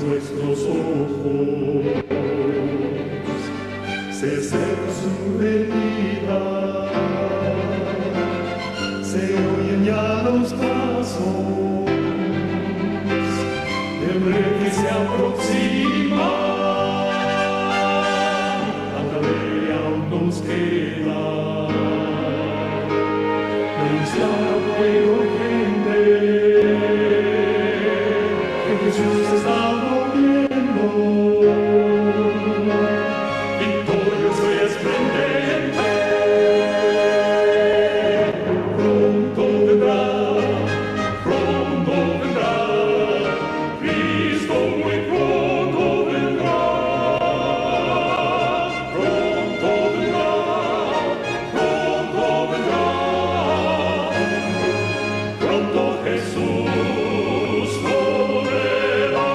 nuestros ojos, se seca su herida, se oyen ya los pasos del rey que se aproxima. Tanta ley aún nos queda, denunciar a fuego gente que Jesús está volviendo, victorioso y esplendente. Pronto vendrá, Cristo muy pronto vendrá, pronto vendrá, pronto Jesús volverá.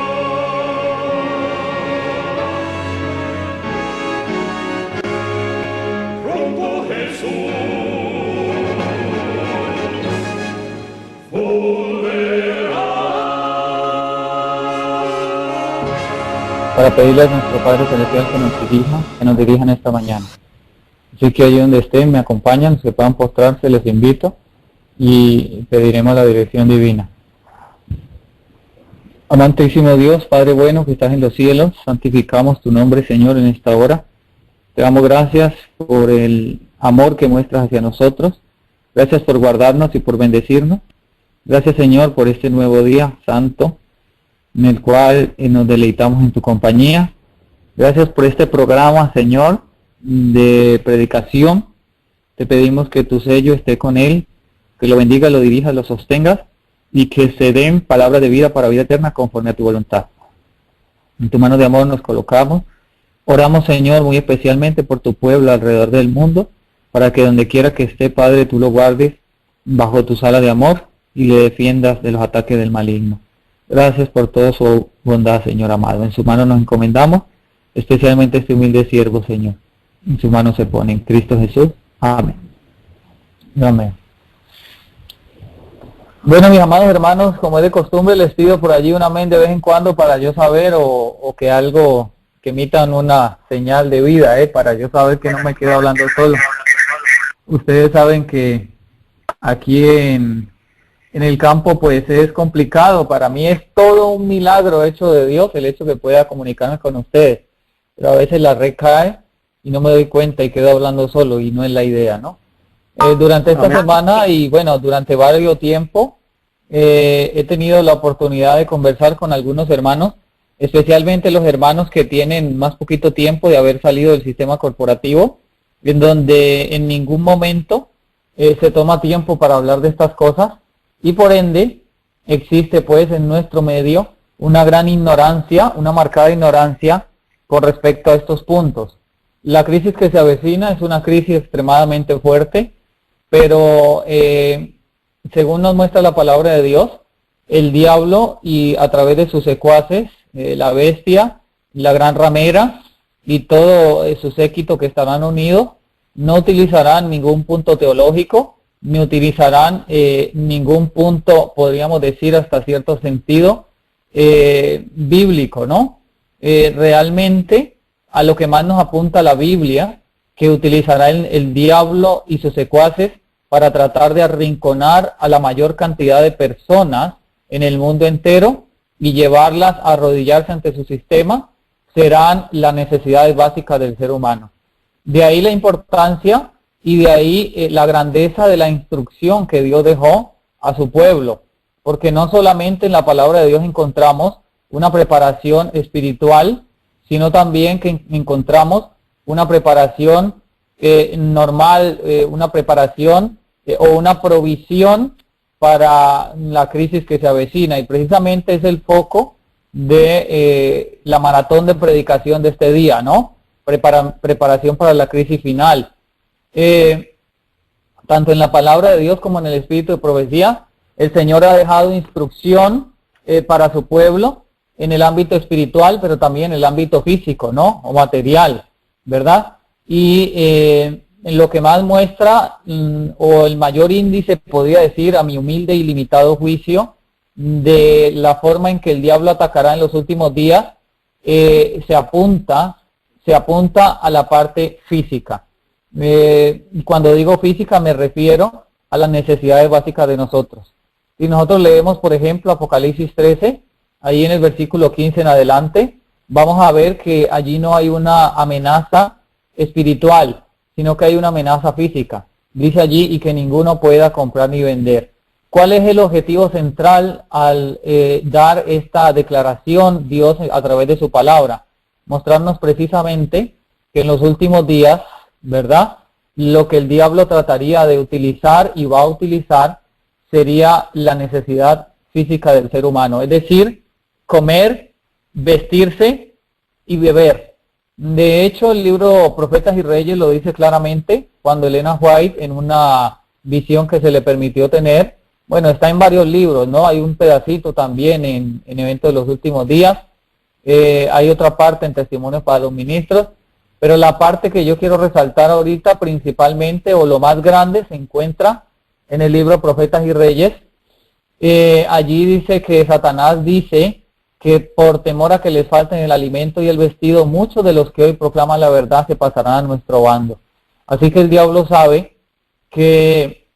Pronto Jesús volverá. Para pedirle a nuestro Padre Celestial que nos dirija en esta mañana. Así que allí donde estén, me acompañan, se puedan postrarse, les invito y pediremos la dirección divina. Amantísimo Dios, Padre bueno que estás en los cielos, santificamos tu nombre, Señor, en esta hora. Te damos gracias por el amor que muestras hacia nosotros. Gracias por guardarnos y por bendecirnos. Gracias, Señor, por este nuevo día santo, en el cual nos deleitamos en tu compañía. Gracias por este programa, Señor, de predicación. Te pedimos que tu sello esté con él, que lo bendiga, lo dirija, lo sostengas, y que se den palabras de vida para vida eterna conforme a tu voluntad. En tu mano de amor nos colocamos. Oramos, Señor, muy especialmente por tu pueblo alrededor del mundo, para que donde quiera que esté, Padre, tú lo guardes bajo tu sala de amor y le defiendas de los ataques del maligno. Gracias por toda su bondad, Señor amado. En su mano nos encomendamos, especialmente este humilde siervo, Señor. En su mano se pone en Cristo Jesús. Amén. Amén. Bueno, mis amados hermanos, como es de costumbre, les pido por allí un amén de vez en cuando para yo saber o que algo que emitan una señal de vida, para yo saber que no me quedo hablando solo. Ustedes saben que aquí en el campo pues es complicado. Para mí es todo un milagro hecho de Dios el hecho que pueda comunicarme con ustedes, pero a veces la red cae y no me doy cuenta y quedo hablando solo y no es la idea, ¿no? Durante esta semana y bueno, durante varios tiempos he tenido la oportunidad de conversar con algunos hermanos, especialmente los hermanos que tienen más poquito tiempo de haber salido del sistema corporativo, en donde en ningún momento se toma tiempo para hablar de estas cosas y por ende existe pues en nuestro medio una gran ignorancia, una marcada ignorancia con respecto a estos puntos. La crisis que se avecina es una crisis extremadamente fuerte, pero según nos muestra la palabra de Dios, el diablo y a través de sus secuaces, la bestia, la gran ramera y todo su séquito que estarán unidos, no utilizarán ningún punto teológico, ni utilizarán ningún punto, podríamos decir hasta cierto sentido, bíblico, ¿no? Realmente a lo que más nos apunta la Biblia, que utilizará el diablo y sus secuaces para tratar de arrinconar a la mayor cantidad de personas en el mundo entero y llevarlas a arrodillarse ante su sistema, serán las necesidades básicas del ser humano. De ahí la importancia y de ahí la grandeza de la instrucción que Dios dejó a su pueblo, porque no solamente en la palabra de Dios encontramos una preparación espiritual, sino también que encontramos una preparación normal, una preparación o una provisión para la crisis que se avecina, y precisamente es el foco de la maratón de predicación de este día, ¿no? Preparación para la crisis final. Tanto en la palabra de Dios como en el espíritu de profecía, el Señor ha dejado instrucción para su pueblo en el ámbito espiritual, pero también en el ámbito físico, ¿no? O material, ¿verdad? Y en lo que más muestra, o el mayor índice, podría decir, a mi humilde y limitado juicio, de la forma en que el diablo atacará en los últimos días, se apunta a la parte física. Cuando digo física me refiero a las necesidades básicas de nosotros. Si nosotros leemos, por ejemplo, Apocalipsis 13, ahí en el versículo 15 en adelante, vamos a ver que allí no hay una amenaza espiritual, sino que hay una amenaza física. Dice allí, y que ninguno pueda comprar ni vender. ¿Cuál es el objetivo central al dar esta declaración Dios a través de su palabra? Mostrarnos precisamente que en los últimos días, ¿verdad?, lo que el diablo trataría de utilizar y va a utilizar sería la necesidad física del ser humano, es decir, comer, vestirse y beber. De hecho, el libro Profetas y Reyes lo dice claramente cuando Elena White, en una visión que se le permitió tener, bueno, está en varios libros, ¿no? Hay un pedacito también en Eventos de los Últimos Días, hay otra parte en Testimonios para los Ministros, pero la parte que yo quiero resaltar ahorita principalmente, o lo más grande, se encuentra en el libro Profetas y Reyes. Allí dice que Satanás dice que por temor a que les falten el alimento y el vestido, muchos de los que hoy proclaman la verdad se pasarán a nuestro bando. Así que el diablo sabe que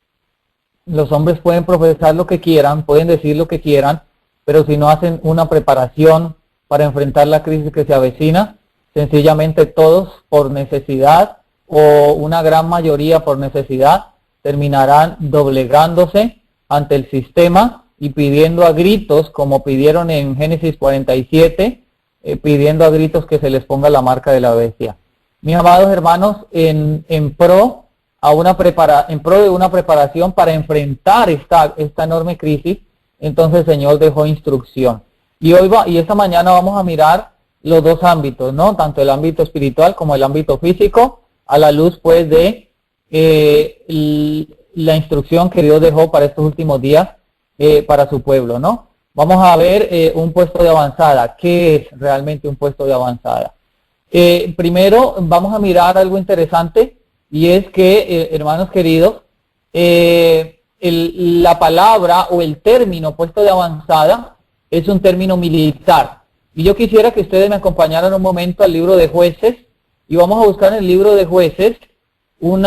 los hombres pueden profesar lo que quieran, pueden decir lo que quieran, pero si no hacen una preparación para enfrentar la crisis que se avecina, sencillamente todos por necesidad, o una gran mayoría por necesidad, terminarán doblegándose ante el sistema y pidiendo a gritos, como pidieron en Génesis 47, pidiendo a gritos que se les ponga la marca de la bestia. Mis amados hermanos, en pro de una preparación para enfrentar esta enorme crisis, entonces el Señor dejó instrucción. Y esta mañana vamos a mirar los dos ámbitos, ¿no? Tanto el ámbito espiritual como el ámbito físico, a la luz pues de la instrucción que Dios dejó para estos últimos días para su pueblo, ¿no? Vamos a ver un puesto de avanzada. ¿Qué es realmente un puesto de avanzada? Primero vamos a mirar algo interesante, y es que, hermanos queridos, la palabra o el término puesto de avanzada es un término militar. Y yo quisiera que ustedes me acompañaran un momento al libro de Jueces, y vamos a buscar en el libro de Jueces un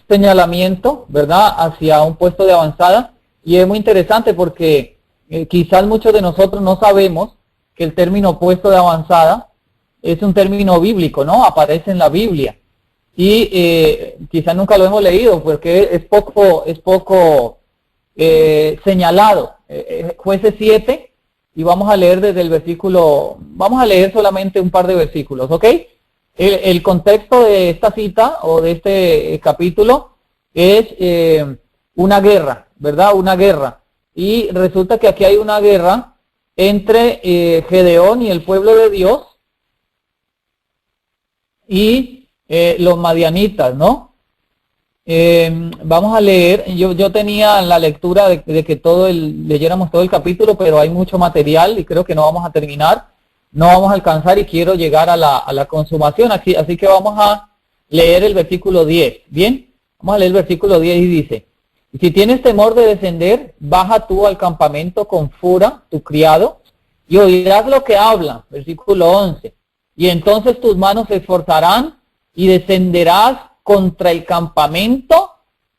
señalamiento, ¿verdad?, hacia un puesto de avanzada. Y es muy interesante porque quizás muchos de nosotros no sabemos que el término puesto de avanzada es un término bíblico, ¿no? Aparece en la Biblia. Y quizás nunca lo hemos leído porque es poco señalado. Jueces 7, y vamos a leer desde el versículo, vamos a leer solamente un par de versículos, ¿ok? El contexto de esta cita o de este capítulo es una guerra, ¿verdad? Una guerra. Y resulta que aquí hay una guerra entre Gedeón y el pueblo de Dios y los madianitas, ¿no? Vamos a leer, yo tenía la lectura de que leyéramos todo el capítulo, pero hay mucho material y creo que no vamos a terminar, no vamos a alcanzar, y quiero llegar a la consumación, así que vamos a leer el versículo 10, ¿bien? Vamos a leer el versículo 10 y dice: si tienes temor de descender, baja tú al campamento con Fura, tu criado, y oirás lo que habla, versículo 11, y entonces tus manos se esforzarán y descenderás contra el campamento.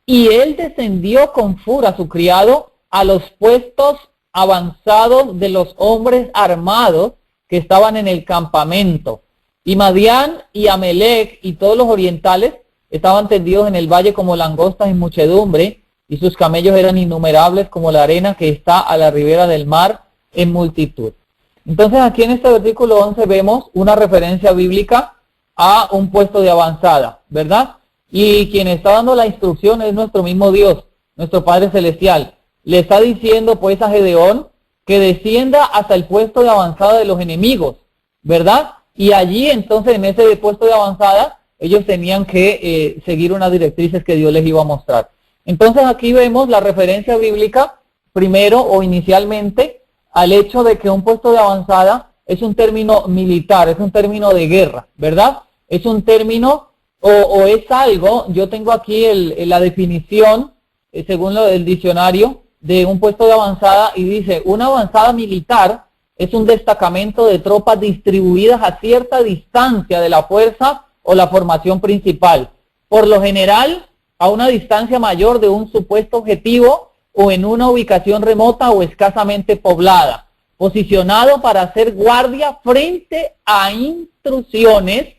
Y él descendió con Fura, su criado, a los puestos avanzados de los hombres armados que estaban en el campamento. Y Madián y Amelec y todos los orientales estaban tendidos en el valle como langostas en muchedumbre, y sus camellos eran innumerables como la arena que está a la ribera del mar en multitud. Entonces aquí en este versículo 11 vemos una referencia bíblica a un puesto de avanzada, ¿verdad? Y quien está dando la instrucción es nuestro mismo Dios, nuestro Padre Celestial. Le está diciendo pues a Gedeón que descienda hasta el puesto de avanzada de los enemigos, ¿verdad? Y allí entonces en ese puesto de avanzada ellos tenían que seguir unas directrices que Dios les iba a mostrar. Entonces aquí vemos la referencia bíblica primero o inicialmente al hecho de que un puesto de avanzada es un término militar, es un término de guerra, ¿verdad? Es un término o es algo, yo tengo aquí la definición, según el diccionario, de un puesto de avanzada y dice, una avanzada militar es un destacamento de tropas distribuidas a cierta distancia de la fuerza o la formación principal. Por lo general, a una distancia mayor de un supuesto objetivo o en una ubicación remota o escasamente poblada, posicionado para hacer guardia frente a intrusiones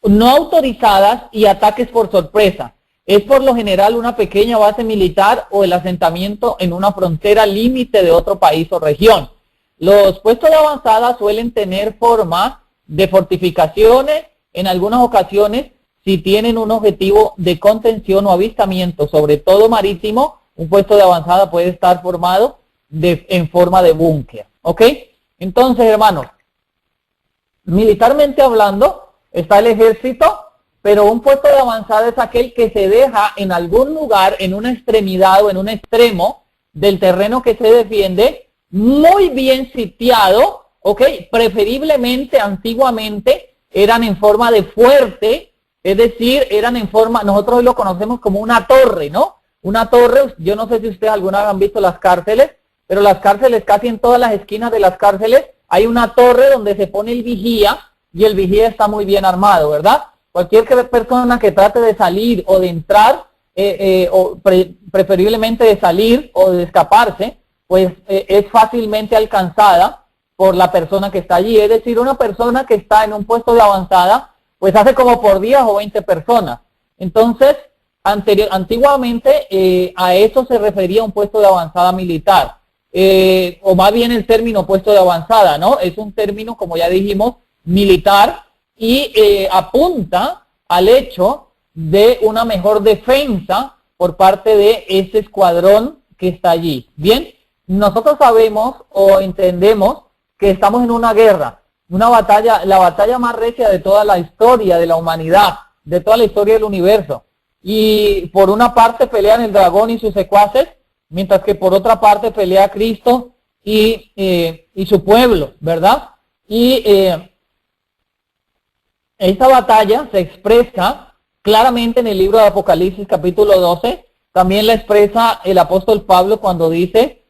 no autorizadas y ataques por sorpresa. Es por lo general una pequeña base militar o el asentamiento en una frontera límite de otro país o región. Los puestos de avanzada suelen tener forma de fortificaciones, en algunas ocasiones, si tienen un objetivo de contención o avistamiento, sobre todo marítimo, un puesto de avanzada puede estar formado en forma de búnker. ¿Ok? Entonces, hermanos, militarmente hablando, está el ejército, pero un puesto de avanzada es aquel que se deja en algún lugar, en una extremidad o en un extremo del terreno que se defiende, muy bien sitiado, ¿ok? Preferiblemente, antiguamente, eran en forma de fuerte, es decir, eran en forma, nosotros hoy lo conocemos como una torre, ¿no? Una torre, yo no sé si ustedes alguna vez han visto las cárceles, pero las cárceles, casi en todas las esquinas de las cárceles, hay una torre donde se pone el vigía, y el vigía está muy bien armado, ¿verdad? Cualquier persona que trate de salir o de entrar, preferiblemente de salir o de escaparse, pues es fácilmente alcanzada por la persona que está allí. Es decir, una persona que está en un puesto de avanzada, pues hace como por 10 o 20 personas. Entonces, antiguamente a eso se refería un puesto de avanzada militar. O más bien el término puesto de avanzada, ¿no? Es un término, como ya dijimos, militar, y apunta al hecho de una mejor defensa por parte de ese escuadrón que está allí. Bien, nosotros sabemos o entendemos que estamos en una guerra, una batalla, la batalla más recia de toda la historia de la humanidad, de toda la historia del universo. Y por una parte pelean el dragón y sus secuaces, mientras que por otra parte pelea Cristo y su pueblo, ¿verdad? Y esta batalla se expresa claramente en el libro de Apocalipsis capítulo 12, también la expresa el apóstol Pablo cuando dice,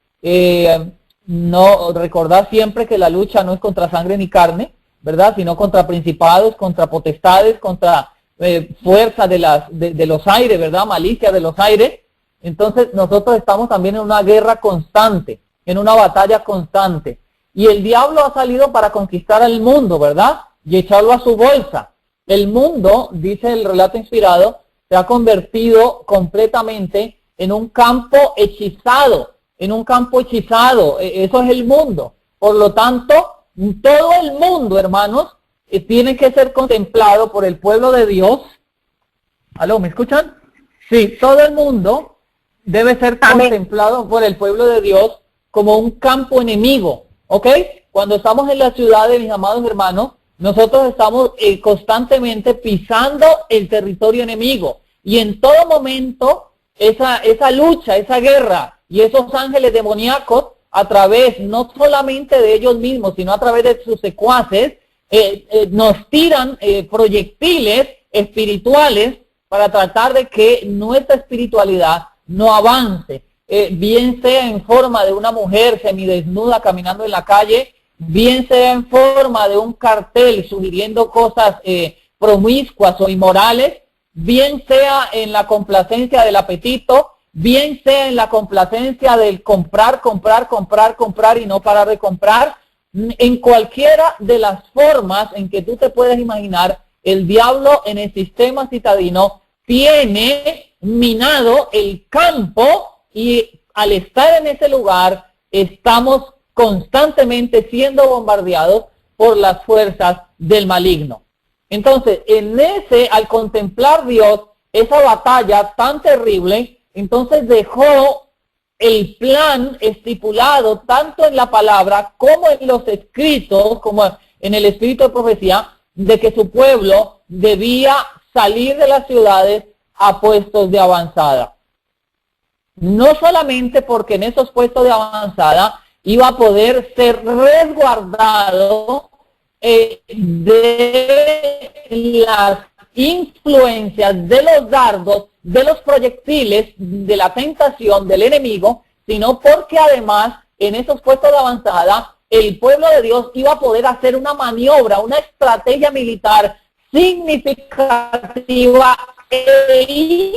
no recordad siempre que la lucha no es contra sangre ni carne, ¿verdad? Sino contra principados, contra potestades, contra fuerza de los aires, ¿verdad? Malicia de los aires. Entonces nosotros estamos también en una guerra constante, en una batalla constante. Y el diablo ha salido para conquistar al mundo, ¿verdad? Y echarlo a su bolsa. El mundo, dice el relato inspirado, se ha convertido completamente en un campo hechizado, eso es el mundo. Por lo tanto, todo el mundo, hermanos, tiene que ser contemplado por el pueblo de Dios. ¿Aló, me escuchan? Sí, todo el mundo debe ser contemplado por el pueblo de Dios como un campo enemigo, ¿ok? Cuando estamos en la ciudad, mis amados hermanos, nosotros estamos constantemente pisando el territorio enemigo, y en todo momento esa lucha, esa guerra y esos ángeles demoníacos, a través no solamente de ellos mismos, sino a través de sus secuaces, nos tiran proyectiles espirituales para tratar de que nuestra espiritualidad no avance, bien sea en forma de una mujer semidesnuda caminando en la calle, bien sea en forma de un cartel sugiriendo cosas promiscuas o inmorales, bien sea en la complacencia del apetito, bien sea en la complacencia del comprar y no parar de comprar. En cualquiera de las formas en que tú te puedes imaginar, el diablo en el sistema citadino tiene minado el campo, y al estar en ese lugar estamos constantemente siendo bombardeados por las fuerzas del maligno. Entonces, al contemplar Dios esa batalla tan terrible, entonces dejó el plan estipulado tanto en la palabra como en los escritos, como en el espíritu de profecía, de que su pueblo debía salir de las ciudades a puestos de avanzada. No solamente porque en esos puestos de avanzada iba a poder ser resguardado de las influencias de los dardos, de los proyectiles, de la tentación del enemigo, sino porque además en esos puestos de avanzada el pueblo de Dios iba a poder hacer una maniobra, una estrategia militar significativa e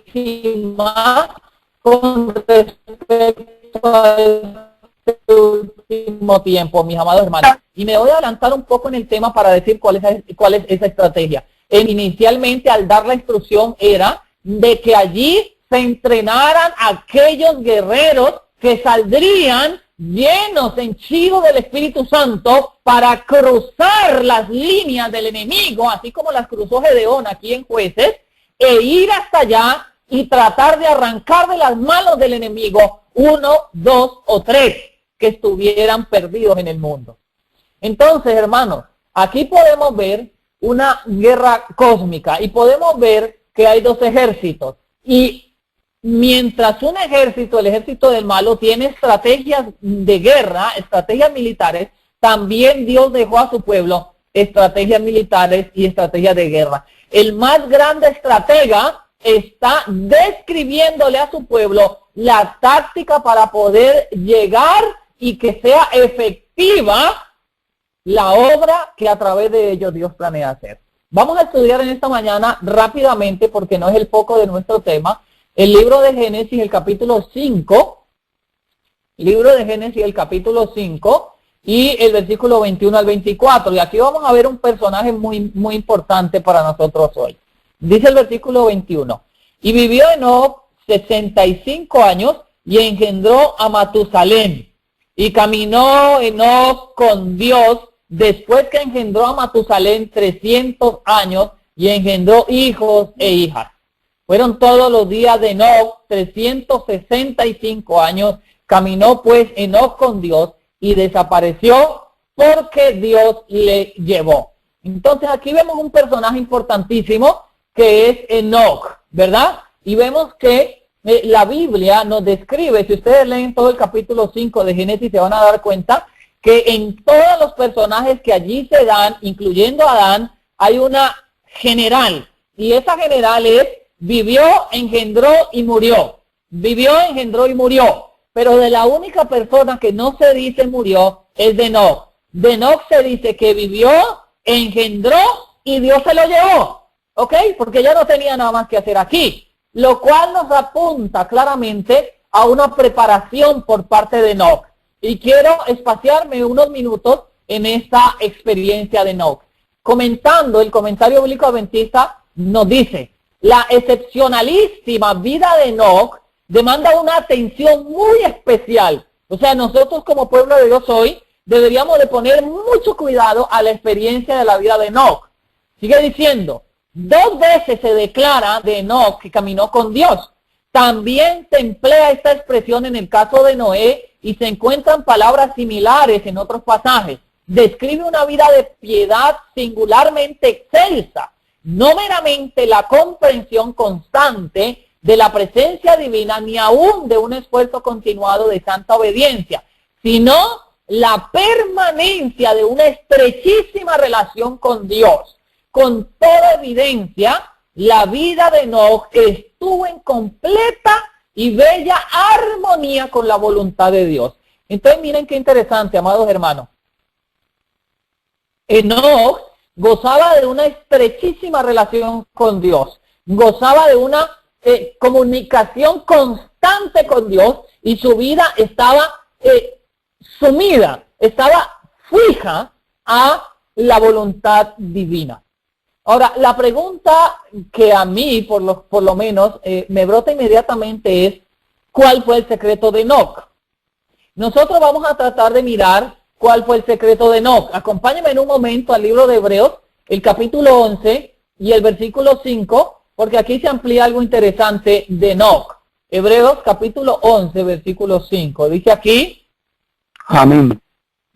importantísima con respecto al último tiempo, mis amados hermanos. Y me voy a adelantar un poco en el tema para decir cuál es esa estrategia. Inicialmente, al dar la instrucción, era de que allí se entrenaran aquellos guerreros que saldrían llenos, henchidos del Espíritu Santo para cruzar las líneas del enemigo, así como las cruzó Gedeón aquí en Jueces, e ir hasta allá y tratar de arrancar de las manos del enemigo 1, 2 o 3 que estuvieran perdidos en el mundo. Entonces, hermanos, aquí podemos ver una guerra cósmica y podemos ver que hay dos ejércitos. Y mientras un ejército, el ejército del malo, tiene estrategias de guerra, estrategias militares, también Dios dejó a su pueblo estrategias militares y estrategias de guerra. El más grande estratega está describiéndole a su pueblo la táctica para poder llegar y que sea efectiva la obra que a través de ellos Dios planea hacer. Vamos a estudiar en esta mañana rápidamente, porque no es el foco de nuestro tema, el libro de Génesis, el capítulo 5, libro de Génesis, el capítulo 5, y el versículo 21 al 24. Y aquí vamos a ver un personaje muy importante para nosotros hoy. Dice el versículo 21, y vivió Enoc 65 años y engendró a Matusalén. Y caminó Enoc con Dios después que engendró a Matusalén 300 años y engendró hijos e hijas. Fueron todos los días de Enoc 365 años. Caminó pues Enoc con Dios y desapareció porque Dios le llevó. Entonces aquí vemos un personaje importantísimo que es Enoc, ¿verdad? Y vemos que la Biblia nos describe, si ustedes leen todo el capítulo 5 de Génesis, se van a dar cuenta que en todos los personajes que allí se dan, incluyendo a Adán, hay una general. Y esa general es, vivió, engendró y murió. Vivió, engendró y murió. Pero de la única persona que no se dice murió es de Enoc. De Enoc se dice que vivió, engendró y Dios se lo llevó. ¿Ok? Porque ya no tenía nada más que hacer aquí. Lo cual nos apunta claramente a una preparación por parte de Enoc. Y quiero espaciarme unos minutos en esta experiencia de Enoc. Comentando, el comentario bíblico adventista nos dice, la excepcionalísima vida de Enoc demanda una atención muy especial. O sea, nosotros como pueblo de Dios hoy deberíamos de poner mucho cuidado a la experiencia de la vida de Enoc. Sigue diciendo, 2 veces se declara de Enoc que caminó con Dios. También se emplea esta expresión en el caso de Noé y se encuentran palabras similares en otros pasajes. Describe una vida de piedad singularmente excelsa, no meramente la comprensión constante de la presencia divina, ni aún de un esfuerzo continuado de santa obediencia, sino la permanencia de una estrechísima relación con Dios. Con toda evidencia, la vida de Enoc estuvo en completa y bella armonía con la voluntad de Dios. Entonces miren qué interesante, amados hermanos. Enoc gozaba de una estrechísima relación con Dios, gozaba de una comunicación constante con Dios y su vida estaba sumida, estaba fija a la voluntad divina. Ahora, la pregunta que a mí, por lo menos, me brota inmediatamente es, ¿cuál fue el secreto de Enoc? Nosotros vamos a tratar de mirar cuál fue el secreto de Enoc. Acompáñenme en un momento al libro de Hebreos, el capítulo 11 y el versículo 5, porque aquí se amplía algo interesante de Enoc. Hebreos capítulo 11, versículo 5. Dice aquí, amén.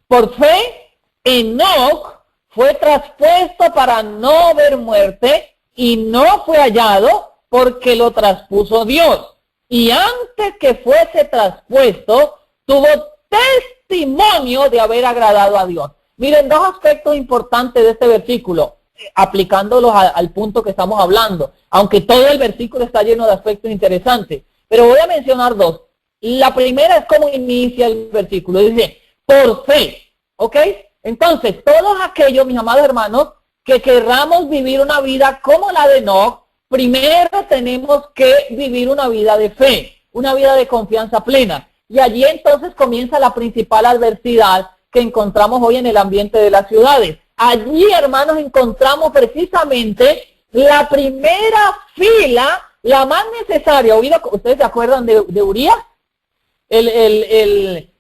Por fe, Enoc fue traspuesto para no ver muerte y no fue hallado porque lo traspuso Dios. Y antes que fuese traspuesto, tuvo testimonio de haber agradado a Dios. Miren, dos aspectos importantes de este versículo, aplicándolos al punto que estamos hablando, aunque todo el versículo está lleno de aspectos interesantes, pero voy a mencionar dos. La primera es cómo inicia el versículo, dice, por fe, ¿ok? Entonces, todos aquellos, mis amados hermanos, que querramos vivir una vida como la de Enoc, primero tenemos que vivir una vida de fe, una vida de confianza plena. Y allí entonces comienza la principal adversidad que encontramos hoy en el ambiente de las ciudades. Allí, hermanos, encontramos precisamente la primera fila, la más necesaria. ¿Ustedes se acuerdan de Urías?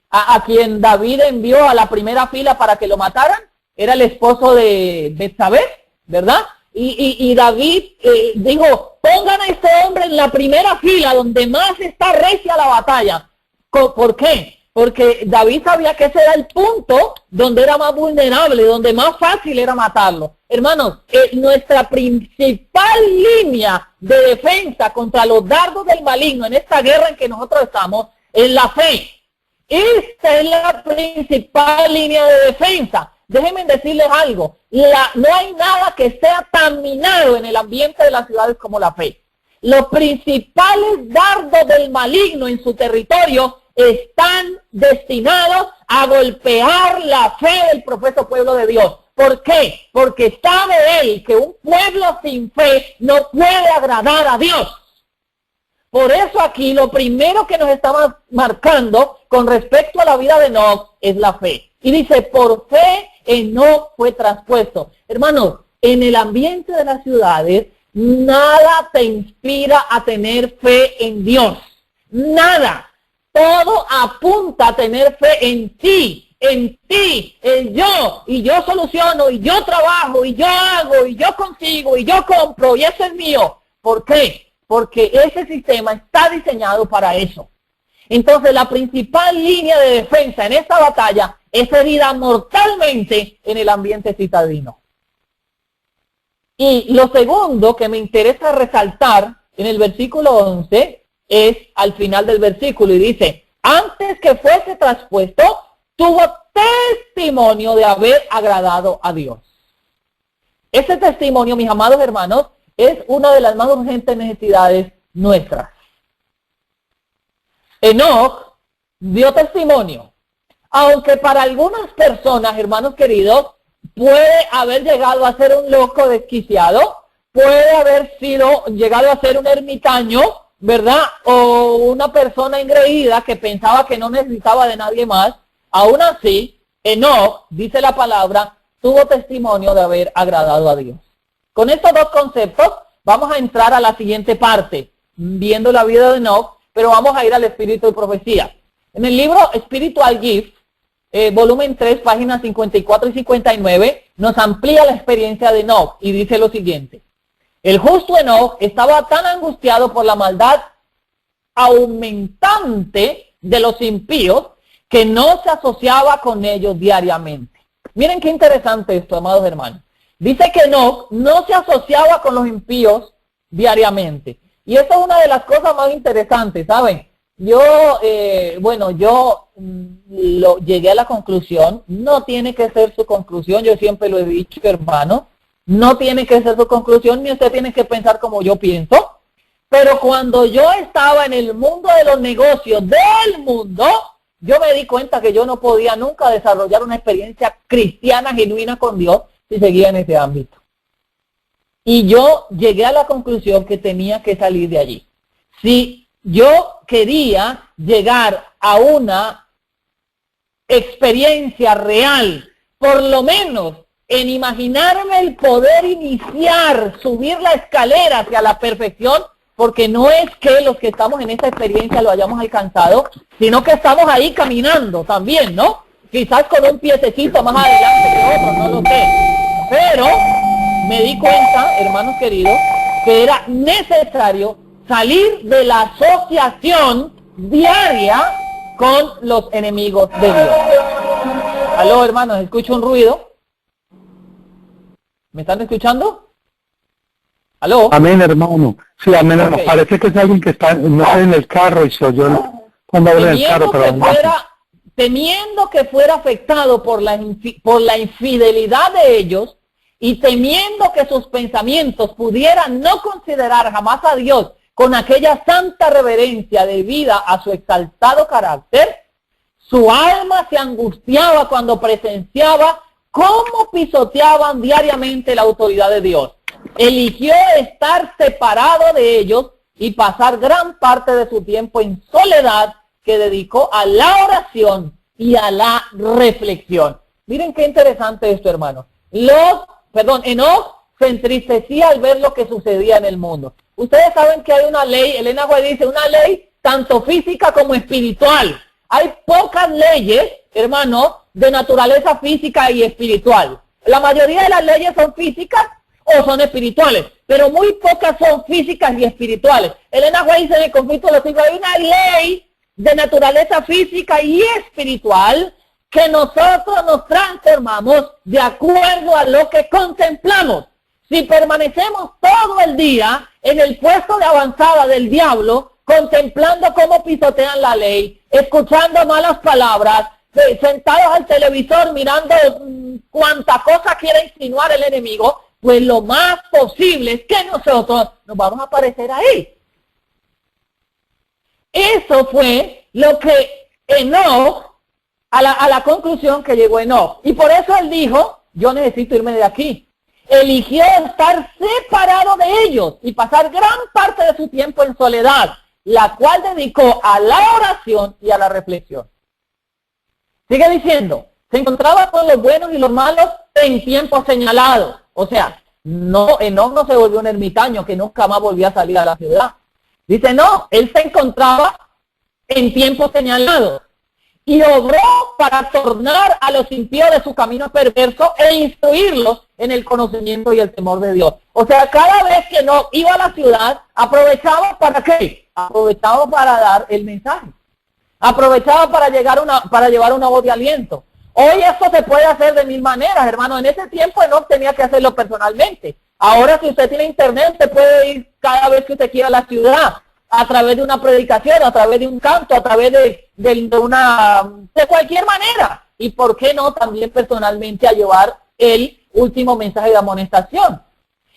A quien David envió a la primera fila para que lo mataran, era el esposo de Betsabé, ¿verdad? Y David dijo, pongan a este hombre en la primera fila donde más está recia la batalla. ¿Por qué? Porque David sabía que ese era el punto donde era más vulnerable, donde más fácil era matarlo. Hermanos, nuestra principal línea de defensa contra los dardos del maligno en esta guerra en que nosotros estamos es la fe. Esta es la principal línea de defensa. Déjenme decirles algo, no hay nada que sea tan minado en el ambiente de las ciudades como la fe. Los principales dardos del maligno en su territorio están destinados a golpear la fe del profeso pueblo de Dios. ¿Por qué? Porque sabe él que un pueblo sin fe no puede agradar a Dios. Por eso aquí lo primero que nos está marcando con respecto a la vida de Enoc es la fe. Y dice, por fe Enoc fue traspuesto. Hermanos, en el ambiente de las ciudades, nada te inspira a tener fe en Dios. Nada. Todo apunta a tener fe en ti, el yo, y yo soluciono, y yo trabajo, y yo hago, y yo consigo, y yo compro, y ese es mío. ¿Por qué? Porque ese sistema está diseñado para eso. Entonces, la principal línea de defensa en esta batalla es herida mortalmente en el ambiente citadino. Y lo segundo que me interesa resaltar en el versículo 11 es al final del versículo y dice, antes que fuese traspuesto, tuvo testimonio de haber agradado a Dios. Ese testimonio, mis amados hermanos, es una de las más urgentes necesidades nuestras. Enoc dio testimonio, aunque para algunas personas, hermanos queridos, puede haber llegado a ser un loco desquiciado, puede haber llegado a ser un ermitaño, ¿verdad? O una persona engreída que pensaba que no necesitaba de nadie más. Aún así, Enoc, dice la palabra, tuvo testimonio de haber agradado a Dios. Con estos dos conceptos vamos a entrar a la siguiente parte, viendo la vida de Enoc, pero vamos a ir al espíritu de profecía. En el libro Spiritual Gift, volumen 3, páginas 54 y 59, nos amplía la experiencia de Enoc y dice lo siguiente. El justo Enoc estaba tan angustiado por la maldad aumentante de los impíos que no se asociaba con ellos diariamente. Miren qué interesante esto, amados hermanos. Dice que Enoc no se asociaba con los impíos diariamente. Y esto es una de las cosas más interesantes, ¿saben? Yo llegué a la conclusión, no tiene que ser su conclusión, yo siempre lo he dicho, hermano, no tiene que ser su conclusión, ni usted tiene que pensar como yo pienso, pero cuando yo estaba en el mundo de los negocios del mundo, yo me di cuenta que yo no podía nunca desarrollar una experiencia cristiana genuina con Dios si seguía en ese ámbito. Y yo llegué a la conclusión que tenía que salir de allí. Si yo quería llegar a una experiencia real, por lo menos en imaginarme el poder iniciar, subir la escalera hacia la perfección, porque no es que los que estamos en esta experiencia lo hayamos alcanzado, sino que estamos ahí caminando también, ¿no? Quizás con un piececito más adelante que otro, no lo sé. Pero me di cuenta, hermanos queridos, que era necesario salir de la asociación diaria con los enemigos de Dios. Aló, hermanos, escucho un ruido. ¿Me están escuchando? ¿Aló? Amén, hermano. Sí, amén, hermano. Okay. Parece que es alguien que está, no sé, en el carro y se oyó cuando habla en el carro, pero temiendo que fuera afectado por la infidelidad de ellos y temiendo que sus pensamientos pudieran no considerar jamás a Dios con aquella santa reverencia debida a su exaltado carácter, su alma se angustiaba cuando presenciaba cómo pisoteaban diariamente la autoridad de Dios. Eligió estar separado de ellos y pasar gran parte de su tiempo en soledad que dedicó a la oración y a la reflexión. Miren qué interesante esto, hermano. Enoc se entristecía al ver lo que sucedía en el mundo. Ustedes saben que hay una ley, Elena White dice, una ley tanto física como espiritual. Hay pocas leyes, hermano, de naturaleza física y espiritual. La mayoría de las leyes son físicas o son espirituales, pero muy pocas son físicas y espirituales. Elena White dice en el conflicto de los siglos, hay una ley de naturaleza física y espiritual que nosotros nos transformamos de acuerdo a lo que contemplamos. Si permanecemos todo el día en el puesto de avanzada del diablo, contemplando cómo pisotean la ley, escuchando malas palabras, sentados al televisor mirando cuánta cosa quiere insinuar el enemigo, pues lo más posible es que nosotros nos vamos a parecer a él. Eso fue lo que Enoc, a la conclusión que llegó Enoc. Y por eso él dijo, yo necesito irme de aquí. Eligió estar separado de ellos y pasar gran parte de su tiempo en soledad, la cual dedicó a la oración y a la reflexión. Sigue diciendo, se encontraba con los buenos y los malos en tiempo señalado. O sea, Enoc no se volvió un ermitaño que nunca más volvió a salir a la ciudad. Dice, no, él se encontraba en tiempo señalado y obró para tornar a los impíos de su camino perverso e instruirlos en el conocimiento y el temor de Dios. O sea, cada vez que no iba a la ciudad, aprovechaba ¿para qué? Aprovechaba para dar el mensaje. Aprovechaba para llevar una voz de aliento. Hoy esto se puede hacer de mil maneras, hermano. En ese tiempo no tenía que hacerlo personalmente. Ahora, si usted tiene internet, usted puede ir cada vez que usted quiera a la ciudad, a través de una predicación, a través de un canto, a través de cualquier manera. Y por qué no también personalmente a llevar el último mensaje de amonestación.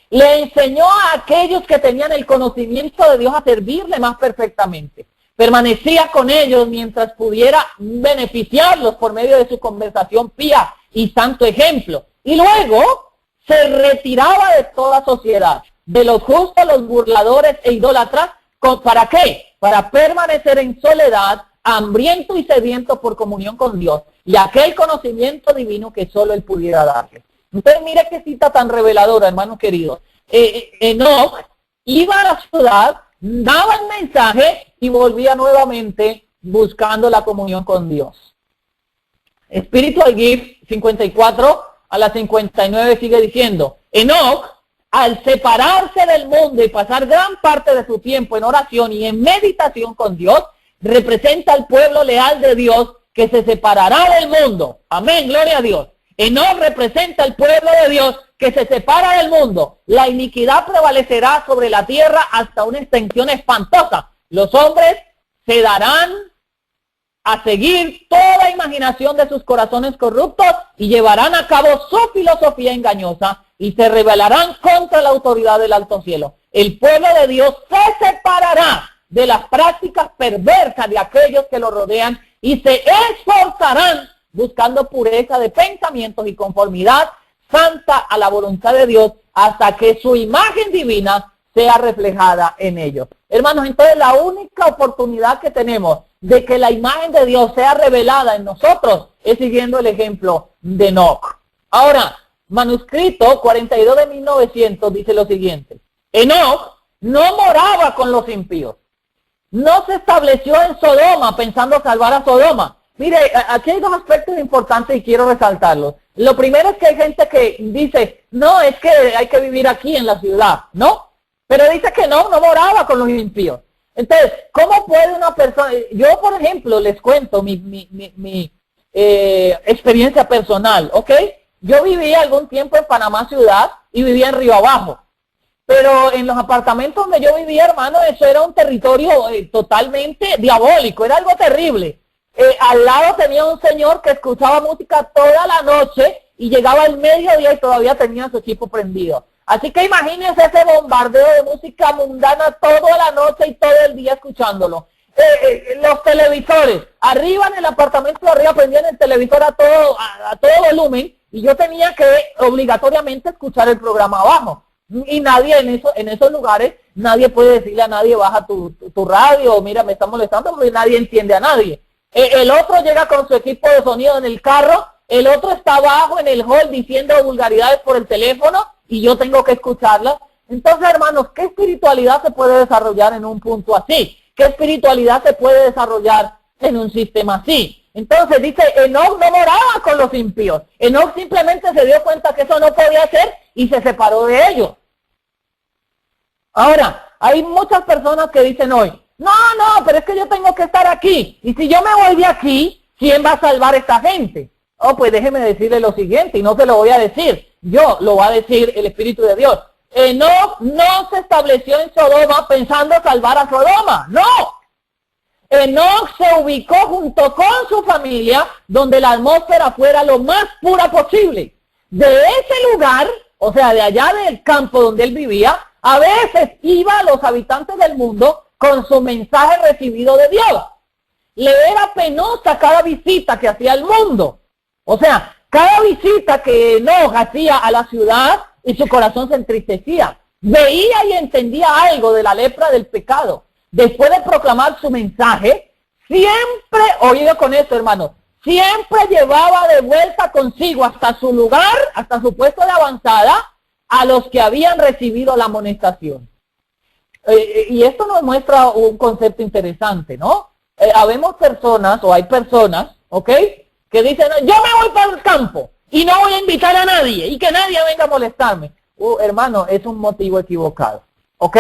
Le enseñó a aquellos que tenían el conocimiento de Dios a servirle más perfectamente. Permanecía con ellos mientras pudiera beneficiarlos por medio de su conversación pía y santo ejemplo. Y luego se retiraba de toda sociedad, de los justos, los burladores e idólatras. ¿Para qué? Para permanecer en soledad, hambriento y sediento por comunión con Dios y aquel conocimiento divino que solo Él pudiera darle. Entonces mire qué cita tan reveladora, hermanos queridos. Enoc iba a la ciudad, daba el mensaje y volvía nuevamente buscando la comunión con Dios. Spiritual Gift 54 a la 59 sigue diciendo, Enoc, al separarse del mundo y pasar gran parte de su tiempo en oración y en meditación con Dios, representa al pueblo leal de Dios que se separará del mundo. Amén, gloria a Dios. Enoc representa al pueblo de Dios que se separa del mundo. La iniquidad prevalecerá sobre la tierra hasta una extensión espantosa. Los hombres se darán a seguir toda imaginación de sus corazones corruptos y llevarán a cabo su filosofía engañosa y se rebelarán contra la autoridad del alto cielo. El pueblo de Dios se separará de las prácticas perversas de aquellos que lo rodean y se esforzarán buscando pureza de pensamientos y conformidad santa a la voluntad de Dios hasta que su imagen divina sea reflejada en ellos. Hermanos, entonces la única oportunidad que tenemos de que la imagen de Dios sea revelada en nosotros es siguiendo el ejemplo de Enoc. Ahora, manuscrito 42 de 1900 dice lo siguiente. Enoc no moraba con los impíos. No se estableció en Sodoma pensando salvar a Sodoma. Mire, aquí hay dos aspectos importantes y quiero resaltarlos. Lo primero es que hay gente que dice, no, es que hay que vivir aquí en la ciudad, ¿no? Pero dice que no moraba con los impíos. Entonces, ¿cómo puede una persona? Yo, por ejemplo, les cuento mi experiencia personal, ¿ok? Yo viví algún tiempo en Panamá ciudad y vivía en Río Abajo. Pero en los apartamentos donde yo vivía, hermano, eso era un territorio totalmente diabólico, era algo terrible. al lado tenía un señor que escuchaba música toda la noche y llegaba al mediodía y todavía tenía su equipo prendido. Así que imagínense ese bombardeo de música mundana toda la noche y todo el día escuchándolo. Los televisores, arriba en el apartamento de arriba prendían el televisor a todo volumen y yo tenía que obligatoriamente escuchar el programa abajo. Y nadie en esos lugares, nadie puede decirle a nadie, baja tu radio, mira, me está molestando, porque nadie entiende a nadie. El otro llega con su equipo de sonido en el carro, el otro está abajo en el hall diciendo vulgaridades por el teléfono y yo tengo que escucharlas. Entonces, hermanos, ¿qué espiritualidad se puede desarrollar en un punto así? ¿Qué espiritualidad se puede desarrollar en un sistema así? Entonces dice, Enoc no moraba con los impíos. Enoc simplemente se dio cuenta que eso no podía ser y se separó de ellos. Ahora, hay muchas personas que dicen hoy, no, pero es que yo tengo que estar aquí. Y si yo me voy de aquí, ¿quién va a salvar a esta gente? Oh, pues déjeme decirle lo siguiente, y no se lo voy a decir. Yo lo va a decir el Espíritu de Dios. Enoc no se estableció en Sodoma pensando salvar a Sodoma. ¡No! Enoc se ubicó junto con su familia donde la atmósfera fuera lo más pura posible. De ese lugar, o sea, de allá del campo donde él vivía, a veces iba a los habitantes del mundo con su mensaje recibido de Dios. Le era penosa cada visita que hacía al mundo. O sea, cada visita que Enoc hacía a la ciudad y su corazón se entristecía. Veía y entendía algo de la lepra del pecado. Después de proclamar su mensaje, siempre, oído con esto, hermano, siempre llevaba de vuelta consigo hasta su lugar, hasta su puesto de avanzada, a los que habían recibido la amonestación. Y esto nos muestra un concepto interesante, ¿no? Habemos personas, o hay personas, ¿ok?, que dicen, yo me voy para el campo y no voy a invitar a nadie y que nadie venga a molestarme. Hermano, es un motivo equivocado, ¿ok?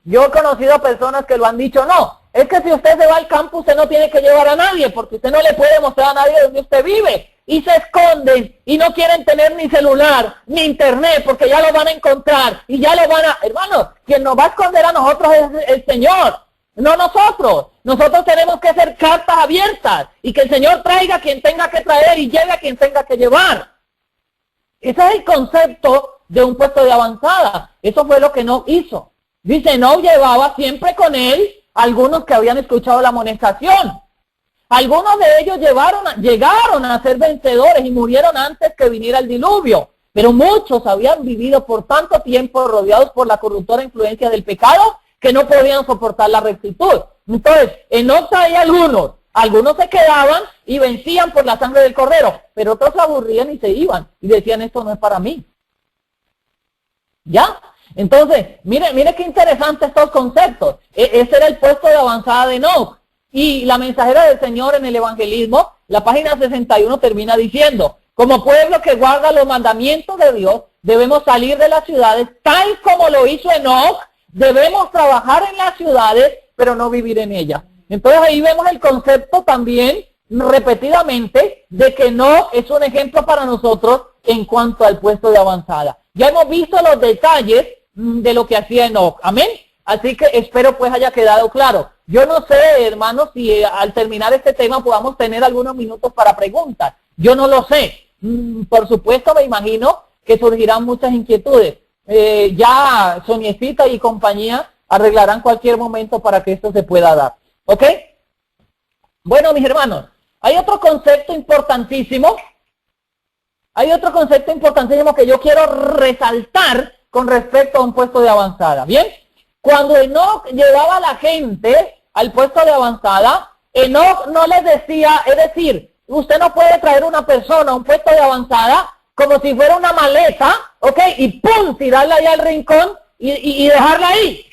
Yo he conocido personas que lo han dicho, no, es que si usted se va al campo, usted no tiene que llevar a nadie, porque usted no le puede mostrar a nadie donde usted vive. Y se esconden y no quieren tener ni celular, ni internet, porque ya lo van a encontrar y ya lo van a... Hermano, quien nos va a esconder a nosotros es el Señor, no nosotros. Nosotros tenemos que ser cartas abiertas y que el Señor traiga a quien tenga que traer y lleve a quien tenga que llevar. Ese es el concepto de un puesto de avanzada. Eso fue lo que Enoc hizo. Dice, Enoc llevaba siempre con él algunos que habían escuchado la amonestación. Algunos de ellos llegaron a ser vencedores y murieron antes que viniera el diluvio. Pero muchos habían vivido por tanto tiempo rodeados por la corruptora influencia del pecado que no podían soportar la rectitud. Entonces, Enoc traía algunos se quedaban y vencían por la sangre del cordero, pero otros se aburrían y se iban y decían, esto no es para mí. ¿Ya? Entonces, mire qué interesante estos conceptos. Ese era el puesto de avanzada de Enoc. Y la mensajera del Señor en el evangelismo, la página 61 termina diciendo, como pueblo que guarda los mandamientos de Dios, debemos salir de las ciudades tal como lo hizo Enoc, debemos trabajar en las ciudades, pero no vivir en ellas. Entonces ahí vemos el concepto también repetidamente de que Enoc es un ejemplo para nosotros en cuanto al puesto de avanzada. Ya hemos visto los detalles de lo que hacía Enoc, amén. Así que espero pues haya quedado claro. Yo no sé, hermanos, si al terminar este tema podamos tener algunos minutos para preguntas. Yo no lo sé. Por supuesto, me imagino que surgirán muchas inquietudes. Ya Soniecita y compañía arreglarán cualquier momento para que esto se pueda dar. ¿Ok? Bueno, mis hermanos, hay otro concepto importantísimo. Hay otro concepto importantísimo que yo quiero resaltar con respecto a un puesto de avanzada. ¿Bien? Cuando Enoc llevaba a la gente al puesto de avanzada, Enoc no les decía, es decir, usted no puede traer una persona a un puesto de avanzada como si fuera una maleta, ¿ok? Y ¡pum! Tirarla ahí al rincón y dejarla ahí.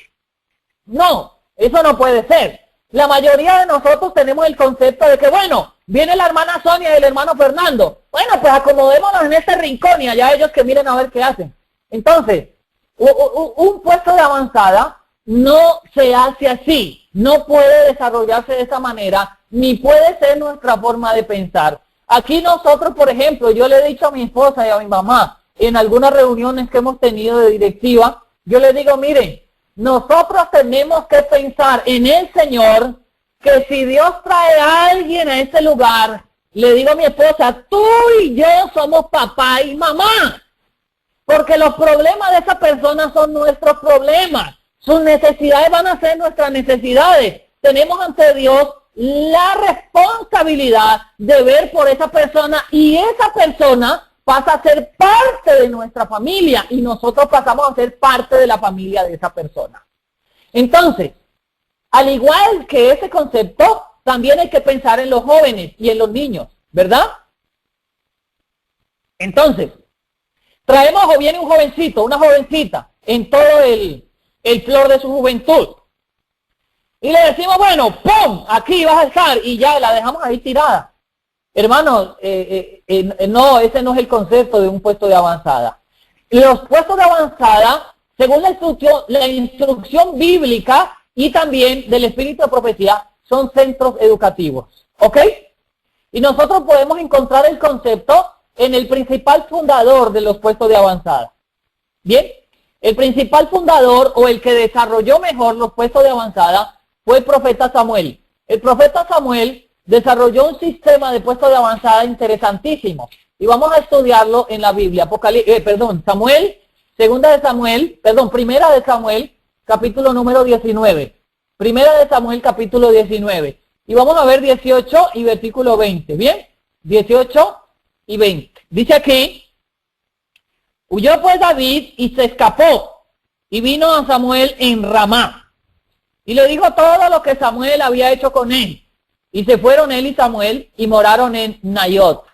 No, eso no puede ser. La mayoría de nosotros tenemos el concepto de que, bueno, viene la hermana Sonia y el hermano Fernando. Bueno, pues acomodémonos en este rincón y allá ellos que miren a ver qué hacen. Entonces, un puesto de avanzada no se hace así, no puede desarrollarse de esa manera, ni puede ser nuestra forma de pensar. Aquí nosotros, por ejemplo, yo le he dicho a mi esposa y a mi mamá, en algunas reuniones que hemos tenido de directiva, yo les digo, miren, nosotros tenemos que pensar en el Señor, que si Dios trae a alguien a ese lugar, le digo a mi esposa, tú y yo somos papá y mamá. Porque los problemas de esa persona son nuestros problemas. Sus necesidades van a ser nuestras necesidades. Tenemos ante Dios la responsabilidad de ver por esa persona y esa persona pasa a ser parte de nuestra familia y nosotros pasamos a ser parte de la familia de esa persona. Entonces, al igual que ese concepto, también hay que pensar en los jóvenes y en los niños, ¿verdad? Entonces, traemos o viene un jovencito, una jovencita, en todo el flor de su juventud. Y le decimos, bueno, ¡pum! Aquí vas a estar y ya la dejamos ahí tirada. Hermanos, no, ese no es el concepto de un puesto de avanzada. Los puestos de avanzada, según la instrucción bíblica y también del espíritu de profecía, son centros educativos, ¿ok? Y nosotros podemos encontrar el concepto en el principal fundador de los puestos de avanzada. Bien, el principal fundador o el que desarrolló mejor los puestos de avanzada fue el profeta Samuel. El profeta Samuel desarrolló un sistema de puestos de avanzada interesantísimo. Y vamos a estudiarlo en la Biblia. Primera de Samuel, capítulo número 19. Primera de Samuel, capítulo 19. Y vamos a ver 18 y versículo 20. ¿Bien? 18 y 20. Dice aquí, huyó pues David y se escapó y vino a Samuel en Ramá. Y le dijo todo lo que Samuel había hecho con él. Y se fueron él y Samuel y moraron en Nayot.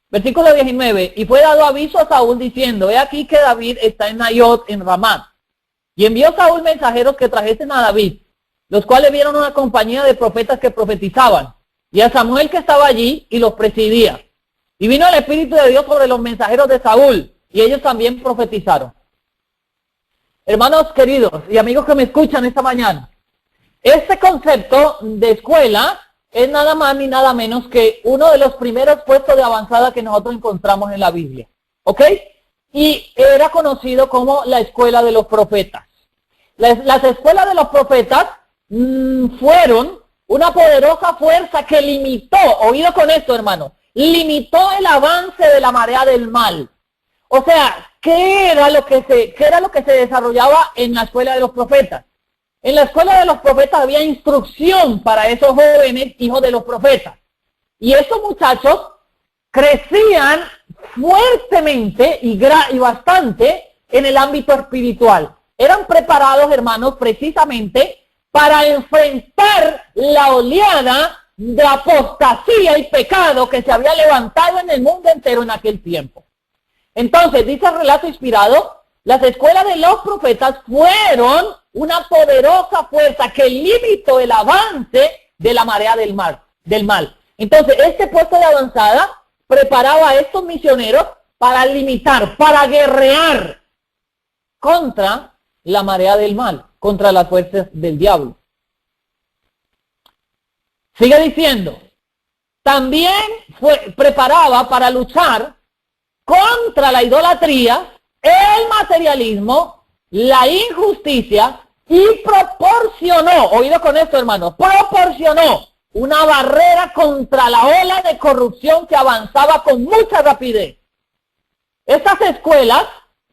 Versículo 19. Y fue dado aviso a Saúl diciendo, he aquí que David está en Nayot, en Ramá. Y envió Saúl mensajeros que trajesen a David, los cuales vieron una compañía de profetas que profetizaban, y a Samuel que estaba allí y los presidía. Y vino el Espíritu de Dios sobre los mensajeros de Saúl, y ellos también profetizaron. Hermanos queridos y amigos que me escuchan esta mañana, este concepto de escuela es nada más ni nada menos que uno de los primeros puestos de avanzada que nosotros encontramos en la Biblia, ¿ok? Y era conocido como la escuela de los profetas. Las escuelas de los profetas fueron una poderosa fuerza que limitó, oído con esto hermano, limitó el avance de la marea del mal. O sea, ¿qué era lo que se desarrollaba en la escuela de los profetas? En la escuela de los profetas había instrucción para esos jóvenes hijos de los profetas. Y esos muchachos crecían fuertemente y bastante en el ámbito espiritual. Eran preparados, hermanos, precisamente para enfrentar la oleada de apostasía y pecado que se había levantado en el mundo entero en aquel tiempo. Entonces, dice el relato inspirado, las escuelas de los profetas fueron una poderosa fuerza que limitó el avance de la marea del mal. Entonces, este puesto de avanzada preparaba a estos misioneros para limitar, para guerrear contra la marea del mal, contra las fuerzas del diablo. Sigue diciendo, también preparaba para luchar contra la idolatría, el materialismo, la injusticia y proporcionó, oído con esto hermanos, proporcionó una barrera contra la ola de corrupción que avanzaba con mucha rapidez. Estas escuelas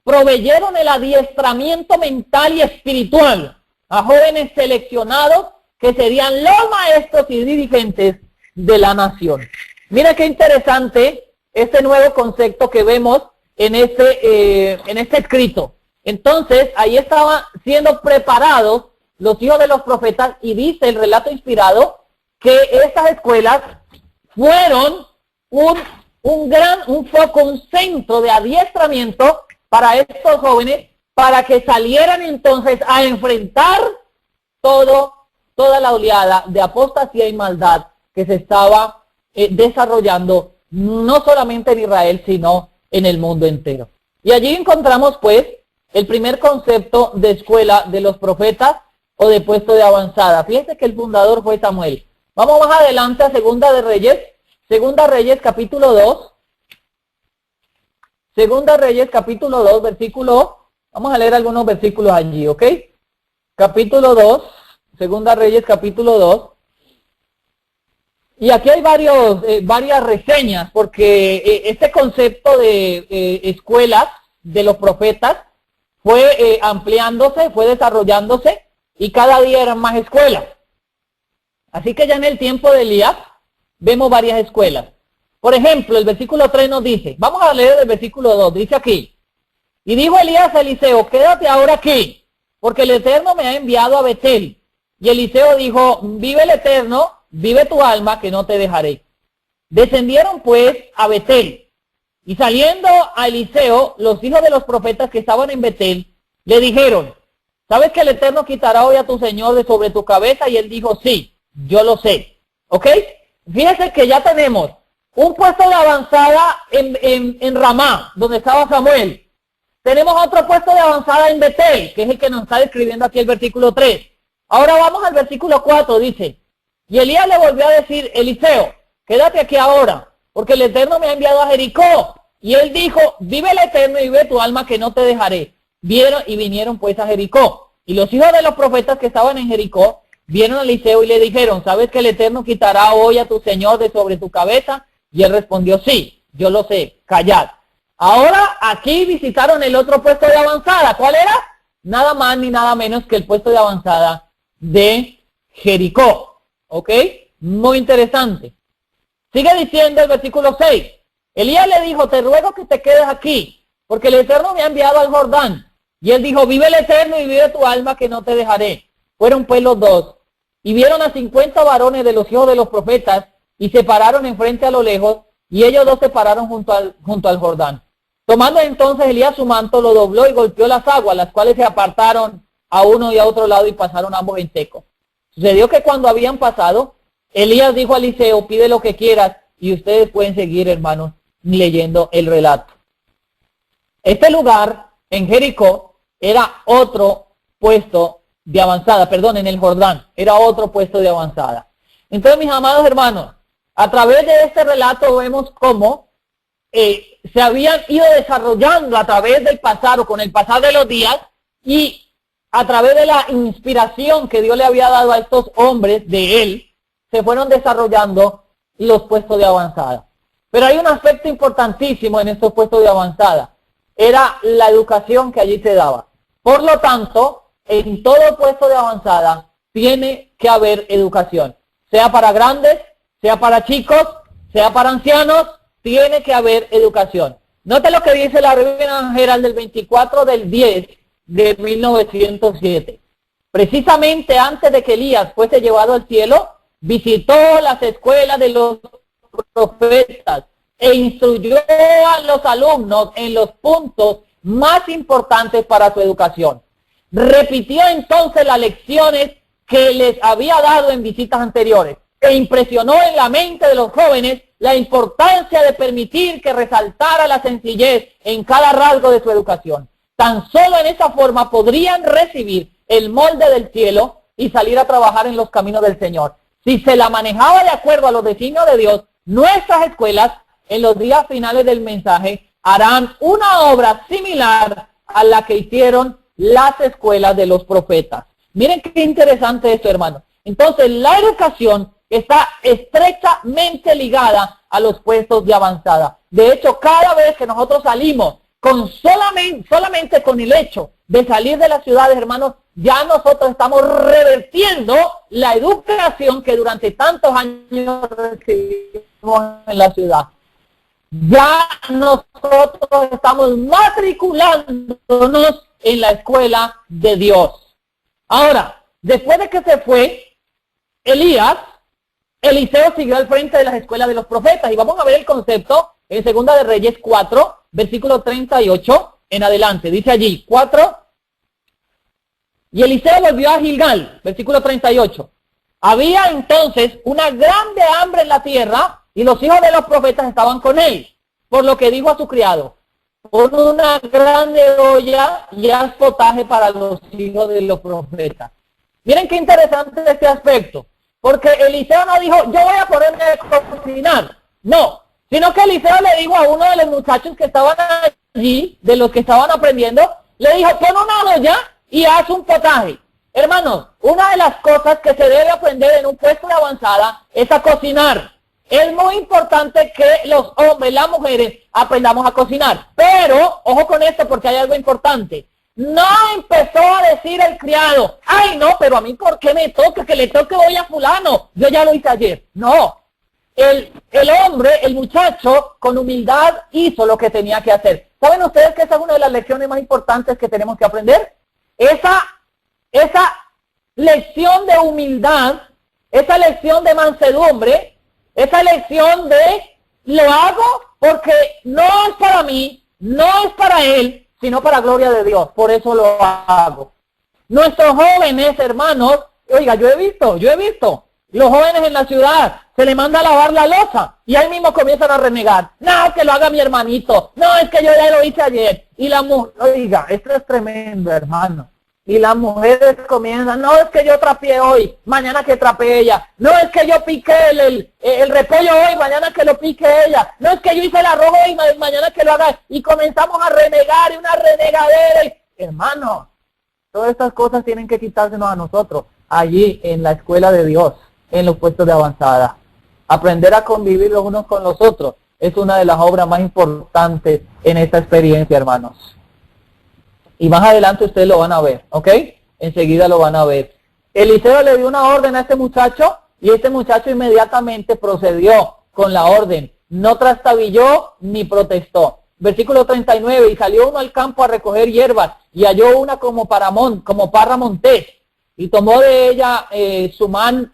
proveyeron el adiestramiento mental y espiritual a jóvenes seleccionados que serían los maestros y dirigentes de la nación. Mira qué interesante este nuevo concepto que vemos en este escrito. Entonces, ahí estaban siendo preparados los hijos de los profetas y dice el relato inspirado que estas escuelas fueron un foco, un centro de adiestramiento para estos jóvenes, para que salieran entonces a enfrentar toda la oleada de apostasía y maldad que se estaba desarrollando no solamente en Israel, sino en el mundo entero. Y allí encontramos pues el primer concepto de escuela de los profetas o de puesto de avanzada. Fíjense que el fundador fue Samuel. Vamos más adelante a Segunda Reyes capítulo 2. Segunda Reyes capítulo 2, versículo, vamos a leer algunos versículos allí, ¿ok? Capítulo 2, Segunda Reyes capítulo 2. Y aquí hay varias reseñas, porque este concepto de escuelas de los profetas fue ampliándose, fue desarrollándose, y cada día eran más escuelas. Así que ya en el tiempo de Elías vemos varias escuelas. Por ejemplo, el versículo 3 nos dice, vamos a leer el versículo 2, dice aquí, y dijo Elías a Eliseo, quédate ahora aquí, porque el Eterno me ha enviado a Betel. Y Eliseo dijo, vive el Eterno, vive tu alma, que no te dejaré. Descendieron pues a Betel, y saliendo a Eliseo, los hijos de los profetas que estaban en Betel, le dijeron, ¿sabes que el Eterno quitará hoy a tu Señor de sobre tu cabeza? Y él dijo, sí, yo lo sé. ¿Ok? Fíjense que ya tenemos un puesto de avanzada en Ramá, donde estaba Samuel. Tenemos otro puesto de avanzada en Betel, que es el que nos está describiendo aquí el versículo 3. Ahora vamos al versículo 4, dice, y Elías le volvió a decir, Eliseo, quédate aquí ahora, porque el Eterno me ha enviado a Jericó. Y él dijo, vive el Eterno y vive tu alma, que no te dejaré. Vieron y vinieron pues a Jericó. Y los hijos de los profetas que estaban en Jericó vieron a Eliseo y le dijeron, ¿sabes que el Eterno quitará hoy a tu Señor de sobre tu cabeza? Y él respondió, sí, yo lo sé, callad. Ahora aquí visitaron el otro puesto de avanzada. ¿Cuál era? Nada más ni nada menos que el puesto de avanzada de Jericó. ¿Ok? Muy interesante. Sigue diciendo el versículo 6. Elías le dijo, te ruego que te quedes aquí, porque el Eterno me ha enviado al Jordán. Y él dijo, vive el Eterno y vive tu alma, que no te dejaré. Fueron pues los dos, y vieron a 50 varones de los hijos de los profetas, y se pararon enfrente a lo lejos, y ellos dos se pararon junto al Jordán. Tomando entonces Elías su manto, lo dobló y golpeó las aguas, las cuales se apartaron a uno y a otro lado y pasaron ambos en seco. Sucedió que cuando habían pasado, Elías dijo a Eliseo, pide lo que quieras, y ustedes pueden seguir, hermanos, leyendo el relato. Este lugar, en Jericó, era otro puesto de avanzada, perdón, en el Jordán, era otro puesto de avanzada. Entonces, mis amados hermanos, a través de este relato vemos cómo se habían ido desarrollando a través del pasar o con el pasar de los días, y a través de la inspiración que Dios le había dado a estos hombres de él, se fueron desarrollando los puestos de avanzada. Pero hay un aspecto importantísimo en estos puestos de avanzada, era la educación que allí se daba. Por lo tanto, en todo puesto de avanzada tiene que haber educación, sea para grandes, sea para chicos, sea para ancianos, tiene que haber educación. Note lo que dice la Revista General del 24 del 10 de 1907. Precisamente antes de que Elías fuese llevado al cielo, visitó las escuelas de los profetas e instruyó a los alumnos en los puntos más importantes para su educación. Repitió entonces las lecciones que les había dado en visitas anteriores e impresionó en la mente de los jóvenes la importancia de permitir que resaltara la sencillez en cada rasgo de su educación. Tan solo en esa forma podrían recibir el molde del cielo y salir a trabajar en los caminos del Señor. Si se la manejaba de acuerdo a los designios de Dios, nuestras escuelas en los días finales del mensaje harán una obra similar a la que hicieron las escuelas de los profetas. Miren qué interesante esto, hermanos. Entonces, la educación está estrechamente ligada a los puestos de avanzada. De hecho, cada vez que nosotros salimos con solamente con el hecho de salir de las ciudades, hermanos, ya nosotros estamos revertiendo la educación que durante tantos años recibimos en la ciudad. Ya nosotros estamos matriculándonos en la escuela de Dios. Ahora, después de que se fue Elías, Eliseo siguió al frente de las escuelas de los profetas. Y vamos a ver el concepto en 2 de Reyes 4, versículo 38 en adelante. Dice allí, 4. Y Eliseo volvió a Gilgal, versículo 38. Había entonces una grande hambre en la tierra, y los hijos de los profetas estaban con él. Por lo que dijo a su criado, pon una grande olla y haz potaje para los hijos de los profetas. Miren qué interesante este aspecto. Porque Eliseo no dijo, yo voy a ponerme a cocinar. No, sino que Eliseo le dijo a uno de los muchachos que estaban allí, de los que estaban aprendiendo, le dijo, pon una olla y haz un potaje. Hermanos, una de las cosas que se debe aprender en un puesto de avanzada es a cocinar. Es muy importante que los hombres, las mujeres, aprendamos a cocinar. Pero, ojo con esto porque hay algo importante. No empezó a decir el criado, ay no, pero a mí ¿por qué me toca? Que le toque hoy a fulano. Yo ya lo hice ayer. No. El hombre, el muchacho, con humildad hizo lo que tenía que hacer. ¿Saben ustedes que esa es una de las lecciones más importantes que tenemos que aprender? Esa lección de humildad, esa lección de mansedumbre, esa lección de lo hago porque no es para mí, no es para él, sino para gloria de Dios. Por eso lo hago. Nuestros jóvenes, hermanos, oiga, yo he visto, los jóvenes en la ciudad, se le manda a lavar la loza y ahí mismo comienzan a renegar. No, que lo haga mi hermanito. No, es que yo ya lo hice ayer. Y la mujer, oiga, esto es tremendo, hermano. Y las mujeres comienzan, no, es que yo trapeé hoy, mañana que trapee ella. No, es que yo piqué el repollo hoy, mañana que lo pique ella. No, es que yo hice el arroz hoy, mañana que lo haga. Y comenzamos a renegar y una renegadera. Hermano, todas estas cosas tienen que quitársenos a nosotros, allí en la escuela de Dios, en los puestos de avanzada. Aprender a convivir los unos con los otros es una de las obras más importantes en esta experiencia, hermanos. Y más adelante ustedes lo van a ver, ¿ok? Enseguida lo van a ver. Eliseo le dio una orden a este muchacho y este muchacho inmediatamente procedió con la orden. No trastabilló ni protestó. Versículo 39, y salió uno al campo a recoger hierbas y halló una como parra montés. Y tomó de ella su manto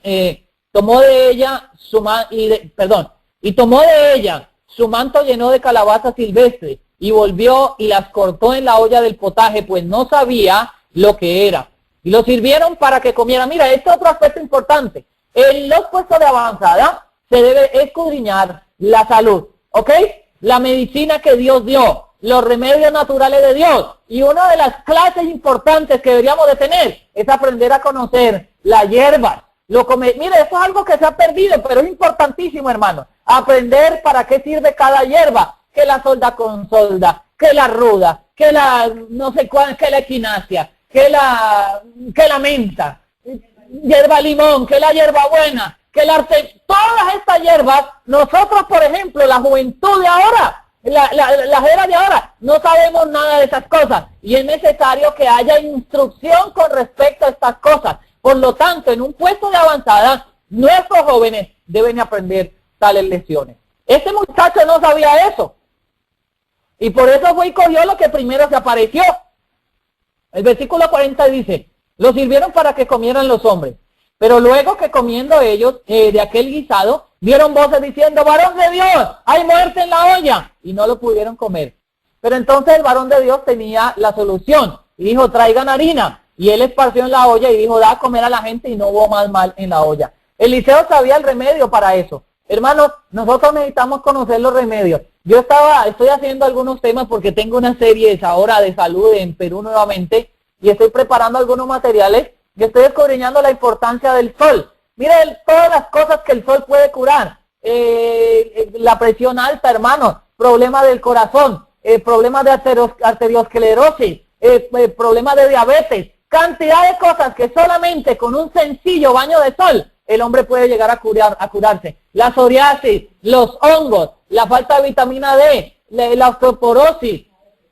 lleno de calabaza silvestre y volvió y las cortó en la olla del potaje, pues no sabía lo que era. Y lo sirvieron para que comiera. Mira, este es otro aspecto importante. En los puestos de avanzada se debe escudriñar la salud, ¿ok? La medicina que Dios dio, los remedios naturales de Dios. Y una de las clases importantes que deberíamos de tener es aprender a conocer las hierbas. Mire, eso es algo que se ha perdido, pero es importantísimo, hermano. Aprender para qué sirve cada hierba. Que la solda con solda, que la ruda, que la no sé cuál, que la equinacia, que la menta, hierba limón, que la hierba buena, que todas estas hierbas, nosotros por ejemplo, la juventud de ahora, las eras de ahora, no sabemos nada de esas cosas y es necesario que haya instrucción con respecto a estas cosas. Por lo tanto, en un puesto de avanzada, nuestros jóvenes deben aprender tales lecciones. Este muchacho no sabía eso. Y por eso fue y cogió lo que primero se apareció. El versículo 40 dice, lo sirvieron para que comieran los hombres. Pero luego que comiendo ellos de aquel guisado, dieron voces diciendo, varón de Dios, hay muerte en la olla. Y no lo pudieron comer. Pero entonces el varón de Dios tenía la solución. Y dijo, traigan harina. Y él esparció en la olla y dijo, da a comer a la gente y no hubo más mal en la olla. Eliseo sabía el remedio para eso. Hermanos, nosotros necesitamos conocer los remedios. Yo estoy haciendo algunos temas porque tengo una serie ahora de salud en Perú nuevamente y estoy preparando algunos materiales y estoy escudriñando la importancia del sol. Miren todas las cosas que el sol puede curar. La presión alta, hermanos, problemas del corazón, problemas de arteriosclerosis, problemas de diabetes, cantidad de cosas que solamente con un sencillo baño de sol el hombre puede llegar a curarse. La psoriasis, los hongos, la falta de vitamina D, la osteoporosis,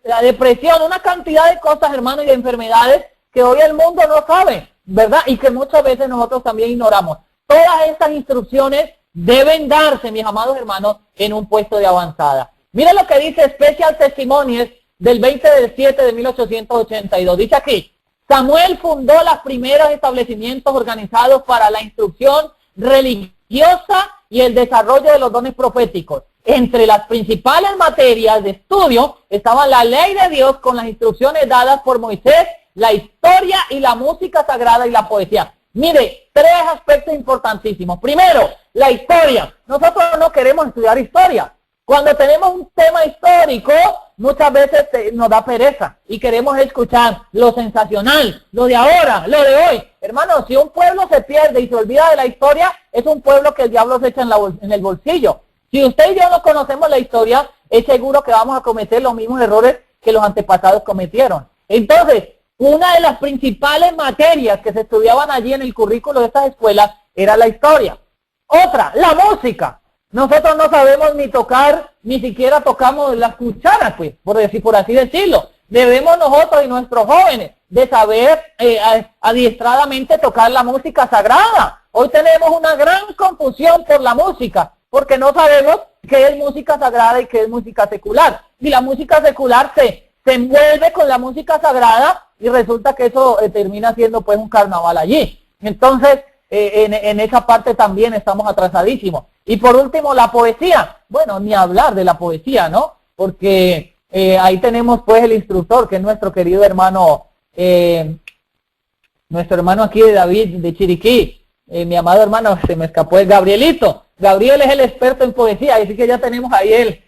la depresión, una cantidad de cosas, hermanos, y de enfermedades que hoy el mundo no sabe, ¿verdad? Y que muchas veces nosotros también ignoramos. Todas estas instrucciones deben darse, mis amados hermanos, en un puesto de avanzada. Mira lo que dice Special Testimonies del 20/7 de 1882. Dice aquí, Samuel fundó los primeros establecimientos organizados para la instrucción religiosa y el desarrollo de los dones proféticos. Entre las principales materias de estudio estaban la ley de Dios con las instrucciones dadas por Moisés, la historia y la música sagrada y la poesía. Mire, tres aspectos importantísimos. Primero, la historia. Nosotros no queremos estudiar historia. Cuando tenemos un tema histórico, muchas veces nos da pereza y queremos escuchar lo sensacional, lo de ahora, lo de hoy. Hermanos, si un pueblo se pierde y se olvida de la historia, es un pueblo que el diablo se echa en el bolsillo. Si usted y yo no conocemos la historia, es seguro que vamos a cometer los mismos errores que los antepasados cometieron. Entonces, una de las principales materias que se estudiaban allí en el currículo de estas escuelas era la historia. Otra, la música. Nosotros no sabemos ni tocar, ni siquiera tocamos las cucharas, pues, por así decirlo. Debemos nosotros y nuestros jóvenes de saber adiestradamente tocar la música sagrada. Hoy tenemos una gran confusión por la música, porque no sabemos qué es música sagrada y qué es música secular. Y la música secular se envuelve con la música sagrada y resulta que eso termina siendo pues un carnaval allí. Entonces, en esa parte también estamos atrasadísimos. Y por último, la poesía. Bueno, ni hablar de la poesía, ¿no? Porque ahí tenemos pues el instructor, que es nuestro querido hermano, nuestro hermano aquí de David, de Chiriquí. Mi amado hermano, se me escapó el Gabrielito. Gabriel es el experto en poesía, así que ya tenemos ahí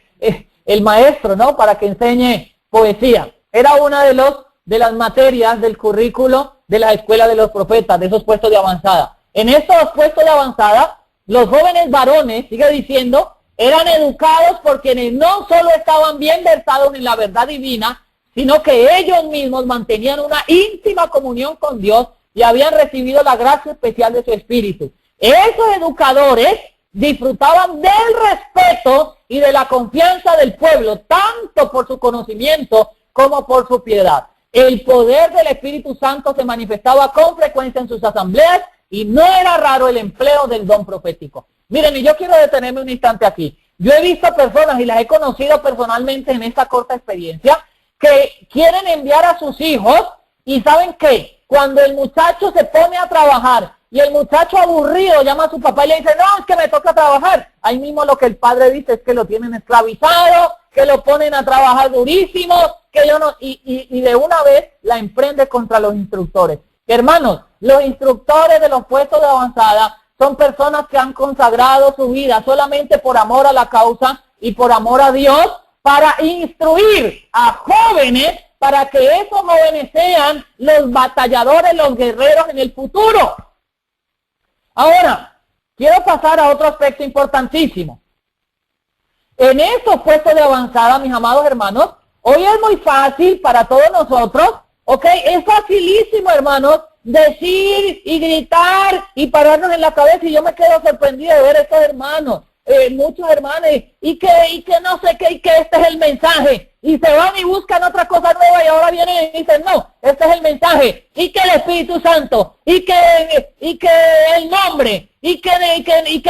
el maestro, ¿no? Para que enseñe poesía. Era una de las materias del currículo de la escuela de los profetas, de esos puestos de avanzada. En estos puestos de avanzada, los jóvenes varones, sigue diciendo, eran educados por quienes no solo estaban bien versados en la verdad divina, sino que ellos mismos mantenían una íntima comunión con Dios y habían recibido la gracia especial de su espíritu. Esos educadores disfrutaban del respeto y de la confianza del pueblo, tanto por su conocimiento como por su piedad. El poder del Espíritu Santo se manifestaba con frecuencia en sus asambleas y no era raro el empleo del don profético. Miren, y yo quiero detenerme un instante aquí. Yo he visto personas y las he conocido personalmente en esta corta experiencia que quieren enviar a sus hijos y ¿saben qué? Cuando el muchacho se pone a trabajar y el muchacho aburrido llama a su papá y le dice, no, es que me toca trabajar. Ahí mismo lo que el padre dice es que lo tienen esclavizado, que lo ponen a trabajar durísimo, que yo no, y de una vez la emprende contra los instructores. Hermanos, los instructores de los puestos de avanzada son personas que han consagrado su vida solamente por amor a la causa y por amor a Dios para instruir a jóvenes para que esos jóvenes sean los batalladores, los guerreros en el futuro. Ahora, quiero pasar a otro aspecto importantísimo. En estos puestos de avanzada, mis amados hermanos, hoy es muy fácil para todos nosotros, ¿ok? Es facilísimo, hermanos, decir y gritar y pararnos en la cabeza, y yo me quedo sorprendido de ver a estos hermanos, muchos hermanos, y que no sé qué, y que este es el mensaje, y se van y buscan otra cosa nueva, y ahora vienen y dicen, no, este es el mensaje, y que el Espíritu Santo, y que el nombre, y que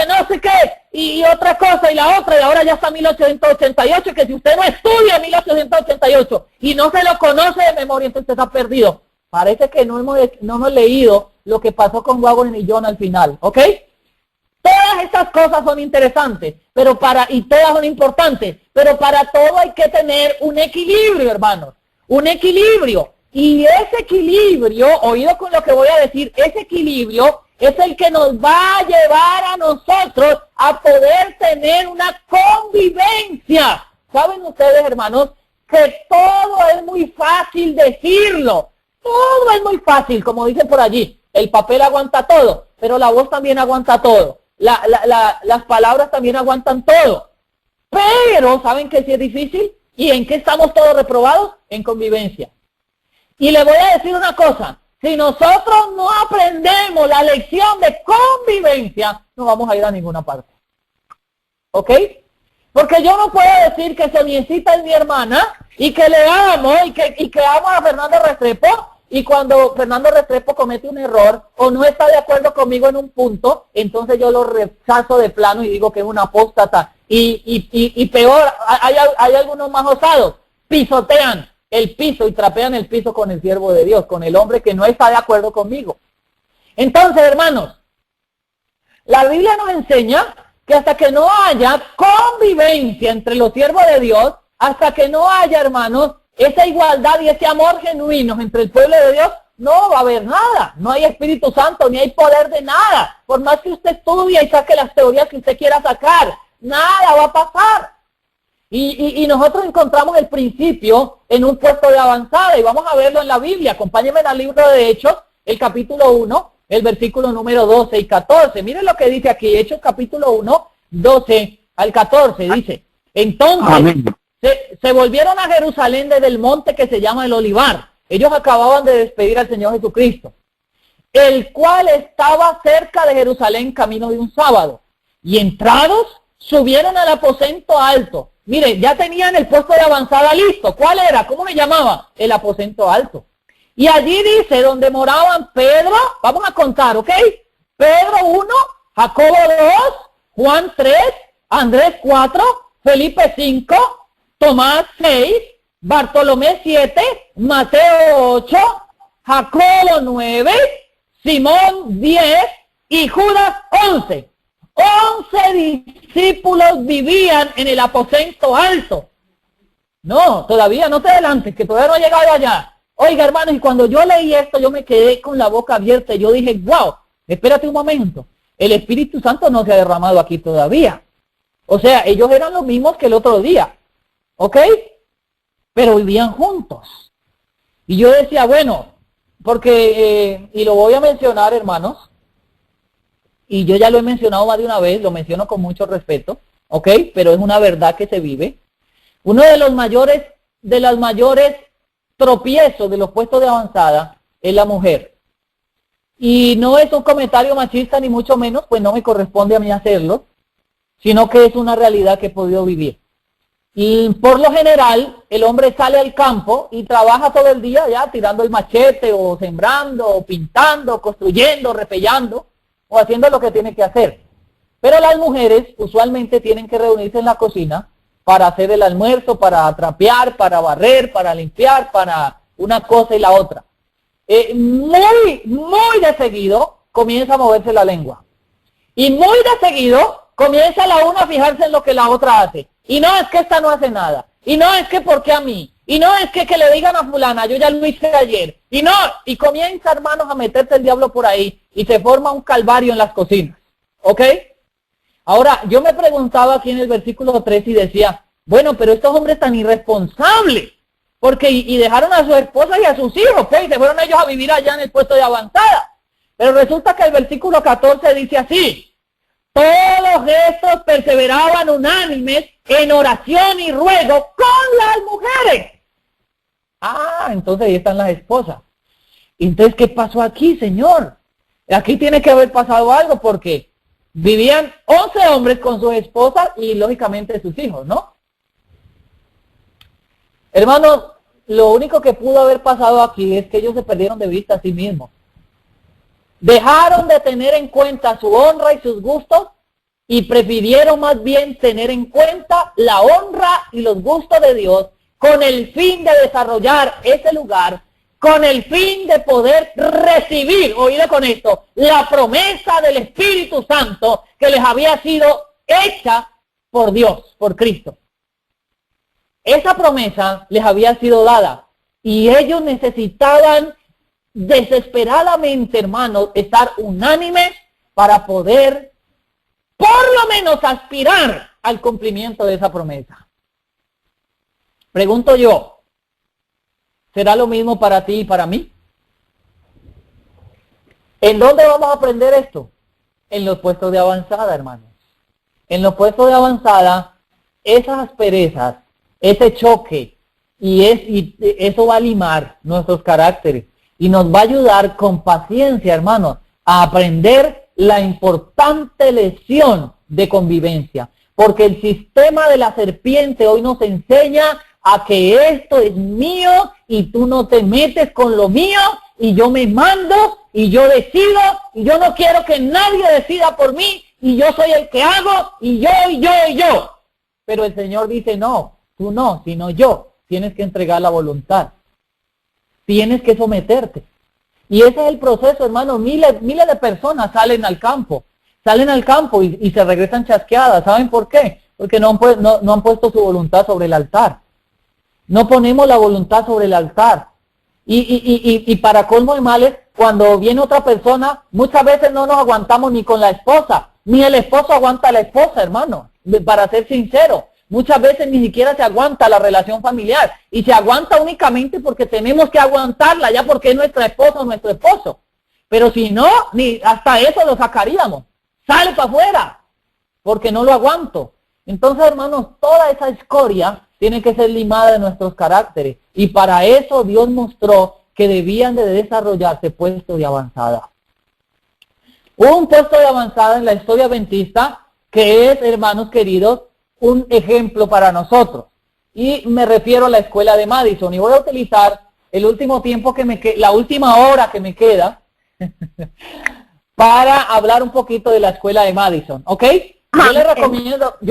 no sé qué, y otra cosa, y la otra, y ahora ya está 1888, que si usted no estudia 1888, y no se lo conoce de memoria, entonces está perdido. Parece que no hemos leído lo que pasó con Wagon y John al final, ¿ok? Todas estas cosas son interesantes, y todas son importantes, pero para todo hay que tener un equilibrio, hermanos, un equilibrio. Y ese equilibrio, oído con lo que voy a decir, ese equilibrio es el que nos va a llevar a nosotros a poder tener una convivencia. ¿Saben ustedes, hermanos, que todo es muy fácil decirlo? Todo es muy fácil, como dicen por allí. El papel aguanta todo, pero la voz también aguanta todo. Las palabras también aguantan todo. Pero, ¿saben qué sí es difícil? ¿Y en qué estamos todos reprobados? En convivencia. Y le voy a decir una cosa. Si nosotros no aprendemos la lección de convivencia, no vamos a ir a ninguna parte. ¿Ok? Porque yo no puedo decir que Soniecita es mi hermana y que le amo y que amo a Fernando Restrepo, y cuando Fernando Restrepo comete un error o no está de acuerdo conmigo en un punto, entonces yo lo rechazo de plano y digo que es un apóstata. Y peor, hay algunos más osados, pisotean el piso y trapean el piso con el siervo de Dios, con el hombre que no está de acuerdo conmigo. Entonces, hermanos, la Biblia nos enseña que hasta que no haya convivencia entre los siervos de Dios, hasta que no haya, hermanos, esa igualdad y ese amor genuino entre el pueblo de Dios, no va a haber nada. No hay Espíritu Santo, ni hay poder de nada. Por más que usted estudie y saque las teorías que usted quiera sacar, nada va a pasar. Y nosotros encontramos el principio en un puesto de avanzada, y vamos a verlo en la Biblia. Acompáñenme al libro de Hechos, el capítulo 1, el versículo número 12 y 14. Miren lo que dice aquí, Hechos capítulo 1, 12 al 14, dice. Entonces, se volvieron a Jerusalén desde el monte que se llama el Olivar, Ellos acababan de despedir al Señor Jesucristo, el cual estaba cerca de Jerusalén camino de un sábado. Y entrados, subieron al aposento alto. Mire, ya tenían el puesto de avanzada listo. ¿Cuál era? ¿Cómo le llamaba? El aposento alto. Y allí dice, donde moraban Pedro, vamos a contar, ¿ok? Pedro 1, Jacobo 2, Juan 3, Andrés 4, Felipe 5, Tomás 6, Bartolomé 7, Mateo 8, Jacobo 9, Simón 10 y Judas 11. 11 discípulos vivían en el aposento alto. No, todavía no te adelantes, que todavía no he llegado allá. Oiga, hermanos, y cuando yo leí esto, yo me quedé con la boca abierta. Yo dije, wow, espérate un momento. El Espíritu Santo no se ha derramado aquí todavía. O sea, ellos eran los mismos que el otro día. ¿Ok? Pero vivían juntos. Y yo decía, bueno, porque, y lo voy a mencionar, hermanos, y yo ya lo he mencionado más de una vez, lo menciono con mucho respeto, ¿ok? Pero es una verdad que se vive. Uno de los mayores tropiezos de los puestos de avanzada es la mujer. Y no es un comentario machista ni mucho menos, pues no me corresponde a mí hacerlo, sino que es una realidad que he podido vivir. Y por lo general, el hombre sale al campo y trabaja todo el día ya tirando el machete o sembrando o pintando, o construyendo, repellando o haciendo lo que tiene que hacer. Pero las mujeres usualmente tienen que reunirse en la cocina para hacer el almuerzo, para trapear, para barrer, para limpiar, para una cosa y la otra. Muy de seguido comienza a moverse la lengua. Y muy de seguido comienza la una a fijarse en lo que la otra hace. Y no es que esta no hace nada. Y no es que porque a mí. Y no es que le digan a fulana, yo ya lo hice ayer. Y no, y comienza, hermanos, a meterse el diablo por ahí. Y se forma un calvario en las cocinas. ¿Ok? Ahora, yo me preguntaba aquí en el versículo 3 y decía, bueno, pero estos hombres tan irresponsables. Porque, y dejaron a su esposa y a sus hijos, ¿ok? Y se fueron ellos a vivir allá en el puesto de avanzada. Pero resulta que el versículo 14 dice así. Todos estos perseveraban unánimes en oración y ruego con las mujeres. Ah, entonces ahí están las esposas. Entonces, ¿qué pasó aquí, Señor? Aquí tiene que haber pasado algo porque vivían 11 hombres con sus esposas y lógicamente sus hijos, ¿no? Hermanos, lo único que pudo haber pasado aquí es que ellos se perdieron de vista a sí mismos. Dejaron de tener en cuenta su honra y sus gustos y prefirieron más bien tener en cuenta la honra y los gustos de Dios con el fin de desarrollar ese lugar, con el fin de poder recibir, oído con esto, la promesa del Espíritu Santo que les había sido hecha por Dios, por Cristo. Esa promesa les había sido dada y ellos necesitaban desesperadamente, hermanos, estar unánimes para poder por lo menos aspirar al cumplimiento de esa promesa. Pregunto yo, ¿será lo mismo para ti y para mí? ¿En dónde vamos a aprender esto? En los puestos de avanzada, hermanos. En los puestos de avanzada, esas asperezas, ese choque, y eso va a limar nuestros caracteres y nos va a ayudar con paciencia, hermanos, a aprender la importante lección de convivencia. Porque el sistema de la serpiente hoy nos enseña a que esto es mío y tú no te metes con lo mío y yo me mando y yo decido y yo no quiero que nadie decida por mí y yo soy el que hago y yo y yo y yo. Pero el Señor dice no, tú no, sino yo. Tienes que entregar la voluntad. Tienes que someterte. Y ese es el proceso, hermano. Miles de personas salen al campo y se regresan chasqueadas. ¿Saben por qué? Porque no han puesto su voluntad sobre el altar. No ponemos la voluntad sobre el altar. Y para colmo de males, cuando viene otra persona, muchas veces no nos aguantamos ni con la esposa, ni el esposo aguanta a la esposa, hermano. Para ser sincero, muchas veces ni siquiera se aguanta la relación familiar. Y se aguanta únicamente porque tenemos que aguantarla, ya porque es nuestra esposa o nuestro esposo. Pero si no, ni hasta eso lo sacaríamos. Sale para afuera, porque no lo aguanto. Entonces, hermanos, toda esa escoria tiene que ser limada de nuestros caracteres. Y para eso Dios mostró que debían de desarrollarse puestos de avanzada. Un puesto de avanzada en la historia adventista que es, hermanos queridos, un ejemplo para nosotros. Y me refiero a la escuela de Madison. Y voy a utilizar el último tiempo la última hora que me queda para hablar un poquito de la escuela de Madison, ¿ok?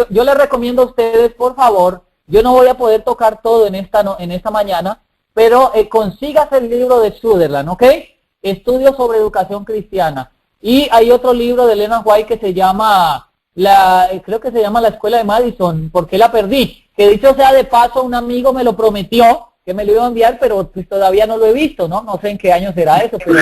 Yo les recomiendo a ustedes, por favor, yo no voy a poder tocar todo en esta mañana, pero consígase el libro de Sutherland, ¿ok? Estudios sobre educación cristiana. Y hay otro libro de Elena White que se llama, creo que se llama La Escuela de Madison, porque la perdí. Que dicho sea de paso, un amigo me lo prometió, que me lo iba a enviar, pero pues todavía no lo he visto, ¿no? No sé en qué año será eso, pero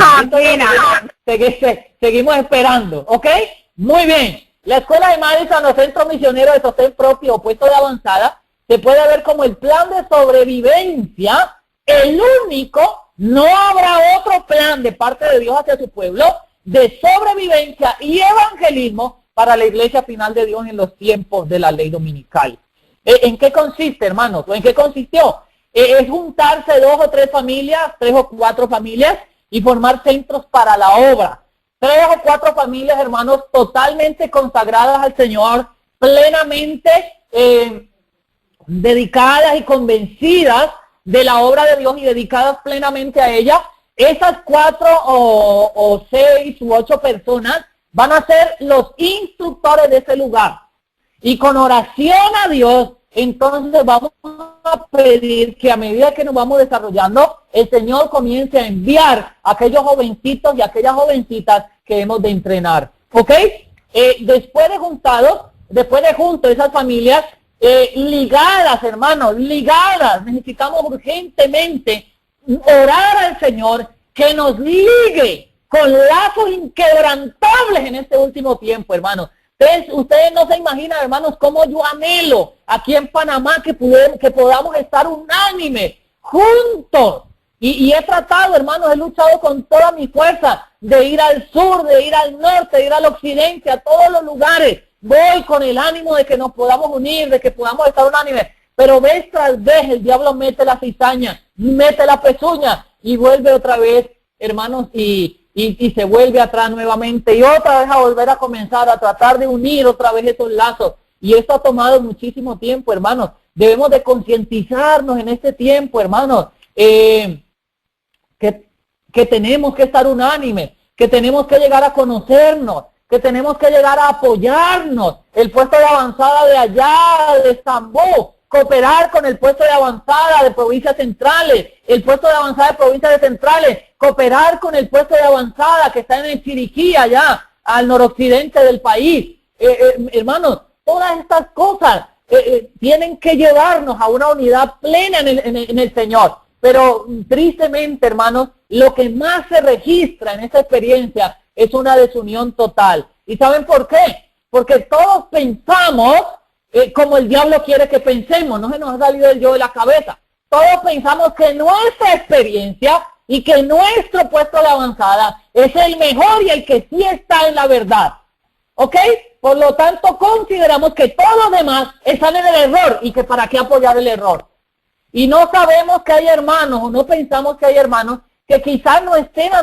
seguimos esperando, ¿ok? Muy bien. La Escuela de Madison, los centros misioneros de sostén propio o puesto de avanzada, se puede ver como el plan de sobrevivencia, el único, no habrá otro plan de parte de Dios hacia su pueblo, de sobrevivencia y evangelismo para la iglesia final de Dios en los tiempos de la ley dominical. ¿En qué consiste, hermanos? ¿O en qué consistió? Es juntarse 2 o 3 familias, 3 o 4 familias y formar centros para la obra. 3 o 4 familias, hermanos, totalmente consagradas al Señor, plenamente dedicadas y convencidas de la obra de Dios y dedicadas plenamente a ella. Esas 4 o 6 u 8 personas van a ser los instructores de ese lugar. Y con oración a Dios, entonces vamos a pedir que a medida que nos vamos desarrollando, el Señor comience a enviar a aquellos jovencitos y a aquellas jovencitas que hemos de entrenar. ¿Ok? Después de juntos esas familias ligadas, hermanos, ligadas, necesitamos urgentemente orar al Señor que nos ligue con lazos inquebrantables en este último tiempo, hermanos. Ustedes no se imaginan, hermanos, cómo yo anhelo aquí en Panamá que podamos estar unánimes, juntos. Y he tratado, hermanos, he luchado con toda mi fuerza de ir al sur, de ir al norte, de ir al occidente, a todos los lugares. Voy con el ánimo de que nos podamos unir, de que podamos estar unánimes. Pero vez tras vez el diablo mete la cizaña, mete la pezuña y vuelve otra vez, hermanos, y se vuelve atrás nuevamente y otra vez a volver a comenzar a tratar de unir otra vez esos lazos. Y esto ha tomado muchísimo tiempo, hermanos. Debemos de concientizarnos en este tiempo, hermanos, que tenemos que estar unánimes, que tenemos que llegar a conocernos, que tenemos que llegar a apoyarnos. El puesto de avanzada de allá, de Estambul, cooperar con el puesto de avanzada de provincias centrales, el puesto de avanzada de provincias centrales, cooperar con el puesto de avanzada que está en el Chiriquí, allá, al noroccidente del país. Hermanos, todas estas cosas tienen que llevarnos a una unidad plena en el Señor. Pero tristemente, hermanos, lo que más se registra en esta experiencia es una desunión total. ¿Y saben por qué? Porque todos pensamos como el diablo quiere que pensemos, no se nos ha salido el yo de la cabeza. Todos pensamos que nuestra experiencia y que nuestro puesto de avanzada es el mejor y el que sí está en la verdad. ¿Ok? Por lo tanto, consideramos que todos los demás están en el error y que para qué apoyar el error. Y no sabemos que hay hermanos, o no pensamos que hay hermanos que quizás no estén a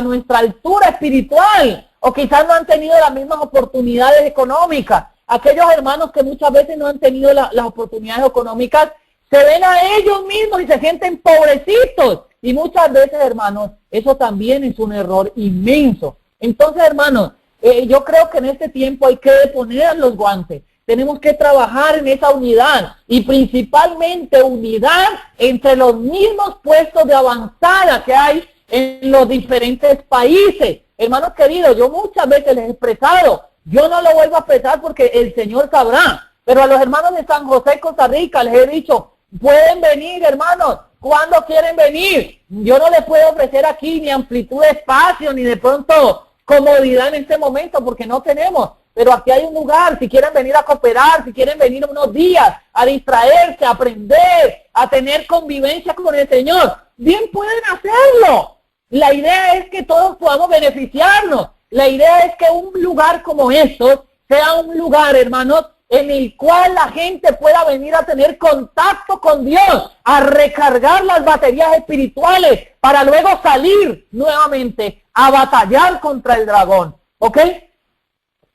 nuestra altura espiritual, o quizás no han tenido las mismas oportunidades económicas. Aquellos hermanos que muchas veces no han tenido las oportunidades económicas, se ven a ellos mismos y se sienten pobrecitos. Y muchas veces, hermanos, eso también es un error inmenso. Entonces, hermanos, yo creo que en este tiempo hay que poner los guantes. Tenemos que trabajar en esa unidad y principalmente unidad entre los mismos puestos de avanzada que hay en los diferentes países. Hermanos queridos, yo muchas veces les he expresado, yo no lo vuelvo a expresar porque el Señor sabrá, pero a los hermanos de San José, Costa Rica, les he dicho, pueden venir, hermanos, ¿cuándo quieren venir? Yo no les puedo ofrecer aquí ni amplitud de espacio, ni de pronto comodidad en este momento, porque no tenemos. Pero aquí hay un lugar, si quieren venir a cooperar, si quieren venir unos días a distraerse, a aprender, a tener convivencia con el Señor, bien pueden hacerlo. La idea es que todos podamos beneficiarnos. La idea es que un lugar como estos sea un lugar, hermanos, en el cual la gente pueda venir a tener contacto con Dios, a recargar las baterías espirituales para luego salir nuevamente a batallar contra el dragón. ¿Ok?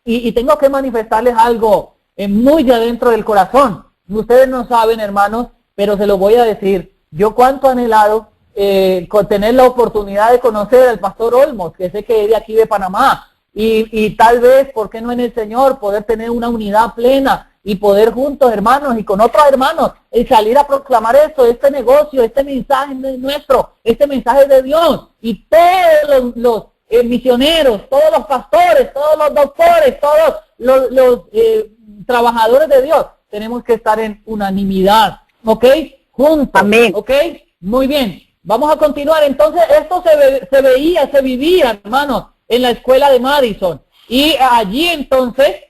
Y tengo que manifestarles algo muy de adentro del corazón. Ustedes no saben, hermanos, pero se lo voy a decir. Yo cuánto anhelado con tener la oportunidad de conocer al pastor Olmos, que sé que es de aquí de Panamá, y tal vez, ¿por qué no en el Señor, poder tener una unidad plena y poder juntos, hermanos, y con otros hermanos, salir a proclamar esto, este negocio, este mensaje nuestro, este mensaje de Dios, y todos los misioneros, todos los pastores, todos los doctores, todos los trabajadores de Dios, tenemos que estar en unanimidad, ¿ok? Juntos, Amén. ¿ok? Muy bien, vamos a continuar. Entonces, esto se vivía, hermanos, en la escuela de Madison. Y allí, entonces,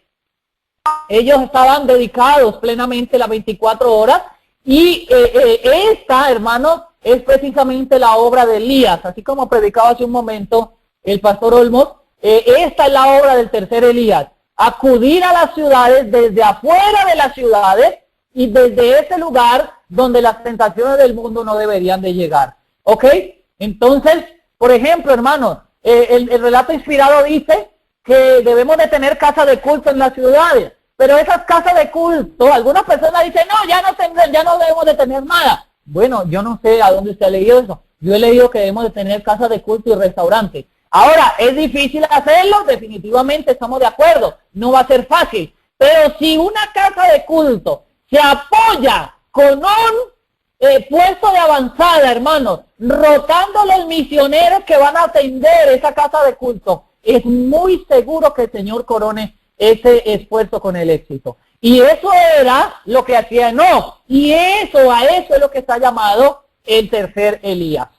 ellos estaban dedicados plenamente las 24 horas. Y esta, hermanos, es precisamente la obra de Elías. Así como predicaba hace un momento el pastor Olmos, esta es la obra del tercer Elías. Acudir a las ciudades desde afuera de las ciudades y desde ese lugar donde las tentaciones del mundo no deberían de llegar. ¿Ok? Entonces, por ejemplo, hermanos, el relato inspirado dice que debemos de tener casas de culto en las ciudades. Pero esas casas de culto, algunas personas dicen, no, ya no debemos de tener nada. Bueno, yo no sé a dónde usted ha leído eso. Yo he leído que debemos de tener casas de culto y restaurantes. Ahora, ¿es difícil hacerlo? Definitivamente estamos de acuerdo. No va a ser fácil. Pero si una casa de culto se apoya con un puesto de avanzada, hermanos, rotando los misioneros que van a atender esa casa de culto, es muy seguro que el Señor corone ese esfuerzo con el éxito. Y eso era lo que hacía Enoc. Y a eso es lo que está llamado el tercer Elías.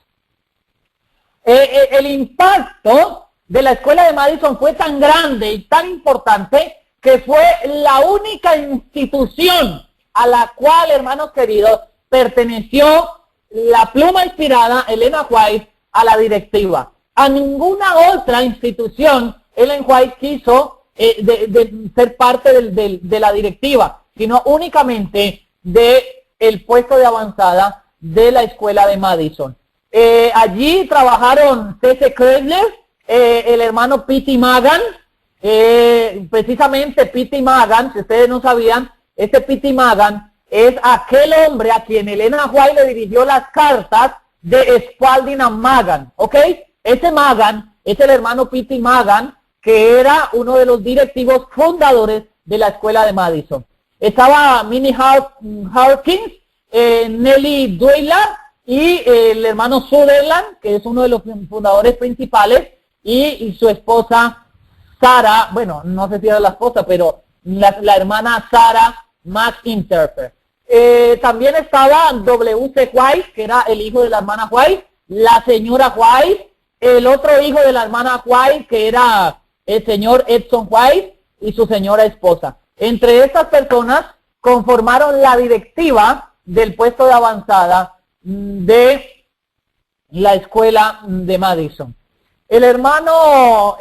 El impacto de la escuela de Madison fue tan grande y tan importante que fue la única institución a la cual, hermanos queridos, perteneció la pluma inspirada, Elena White, a la directiva. A ninguna otra institución Ellen White quiso de ser parte de la directiva, sino únicamente del puesto de avanzada de la escuela de Madison. Allí trabajaron C.C. Kressler, el hermano P.T. Magan, precisamente P.T. Magan, si ustedes no sabían, este P.T. Magan es aquel hombre a quien Elena White le dirigió las cartas de Spalding and Magan, ¿ok? Ese Magan es el hermano P.T. Magan, que era uno de los directivos fundadores de la escuela de Madison. Estaba Minnie Hawkins, Nellie Dwyer y el hermano Sutherland, que es uno de los fundadores principales, y su esposa Sarah, bueno, no sé si era la esposa, pero la hermana Sarah McInterfer. También estaba W.C. White, que era el hijo de la hermana White, la señora White, el otro hijo de la hermana White, que era el señor Edson White, y su señora esposa. Entre estas personas conformaron la directiva del puesto de avanzada de la escuela de Madison. El hermano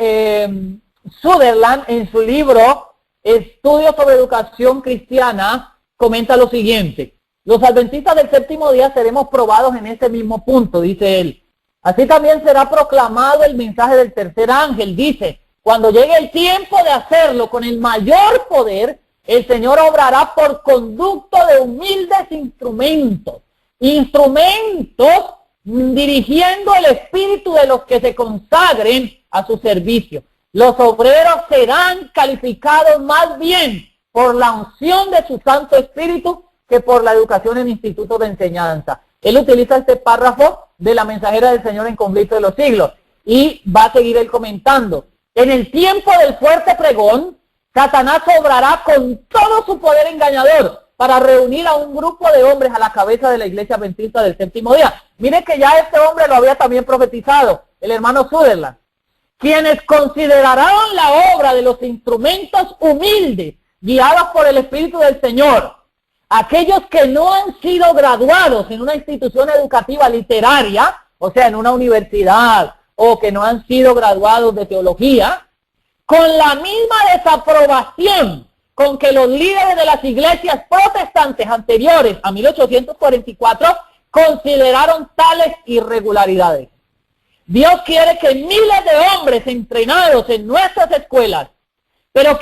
Sutherland, en su libro Estudios sobre Educación Cristiana, comenta lo siguiente: los adventistas del séptimo día seremos probados en ese mismo punto, dice él. Así también será proclamado el mensaje del tercer ángel, dice. Cuando llegue el tiempo de hacerlo con el mayor poder, el Señor obrará por conducto de humildes instrumentos dirigiendo el espíritu de los que se consagren a su servicio. Los obreros serán calificados más bien por la unción de su Santo Espíritu que por la educación en institutos de enseñanza. Él utiliza este párrafo de la mensajera del Señor en Conflicto de los Siglos y va a seguir él comentando. En el tiempo del fuerte pregón, Satanás obrará con todo su poder engañador para reunir a un grupo de hombres a la cabeza de la iglesia adventista del séptimo día. Mire que ya este hombre lo había también profetizado, el hermano Sutherland. Quienes considerarán la obra de los instrumentos humildes, guiados por el Espíritu del Señor. Aquellos que no han sido graduados en una institución educativa literaria, o sea, en una universidad, o que no han sido graduados de teología, con la misma desaprobación con que los líderes de las iglesias protestantes anteriores a 1844 consideraron tales irregularidades. Dios quiere que miles de hombres entrenados en nuestras escuelas, Dios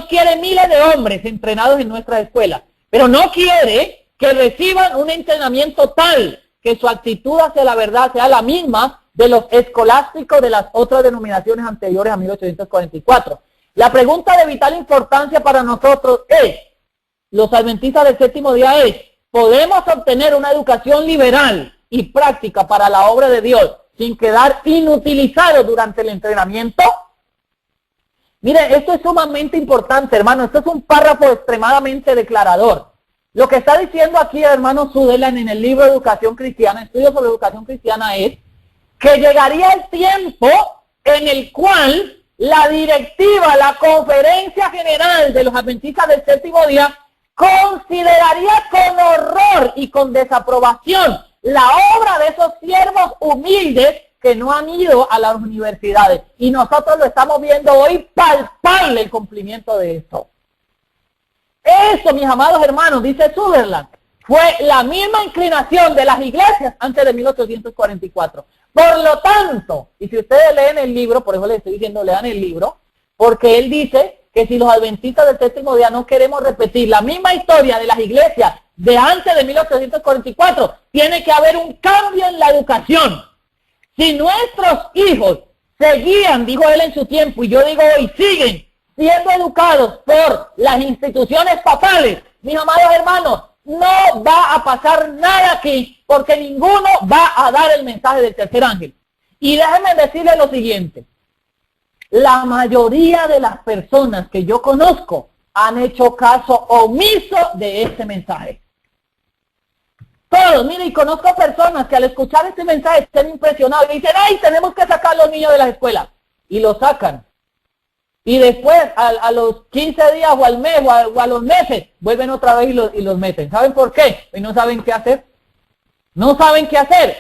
quiere miles de hombres entrenados en nuestras escuelas, pero no quiere que reciban un entrenamiento tal que su actitud hacia la verdad sea la misma de los escolásticos de las otras denominaciones anteriores a 1844. La pregunta de vital importancia para nosotros es, los adventistas del séptimo día es, ¿podemos obtener una educación liberal y práctica para la obra de Dios sin quedar inutilizados durante el entrenamiento? Mire, esto es sumamente importante, hermano. Esto es un párrafo extremadamente declarador. Lo que está diciendo aquí, hermano Sutherland, en el libro de Educación Cristiana, Estudios sobre Educación Cristiana, es que llegaría el tiempo en el cual la directiva, la conferencia general de los adventistas del séptimo día, consideraría con horror y con desaprobación la obra de esos siervos humildes que no han ido a las universidades. Y nosotros lo estamos viendo hoy palpable el cumplimiento de esto. Eso, mis amados hermanos, dice Sutherland, fue la misma inclinación de las iglesias antes de 1844. Por lo tanto, y si ustedes leen el libro, por eso les estoy diciendo, lean el libro, porque él dice que si los adventistas del séptimo día no queremos repetir la misma historia de las iglesias de antes de 1844, tiene que haber un cambio en la educación. Si nuestros hijos seguían, dijo él en su tiempo, y yo digo hoy, siguen siendo educados por las instituciones papales, mis amados hermanos, no va a pasar nada aquí, porque ninguno va a dar el mensaje del tercer ángel. Y déjenme decirles lo siguiente, la mayoría de las personas que yo conozco han hecho caso omiso de este mensaje. Todos, mire, y conozco personas que al escuchar este mensaje están impresionados y dicen, ¡ay, tenemos que sacar a los niños de las escuelas! Y lo sacan. Y después, a los 15 días o al mes o a los meses, vuelven otra vez y los meten. ¿Saben por qué? Y no saben qué hacer. No saben qué hacer.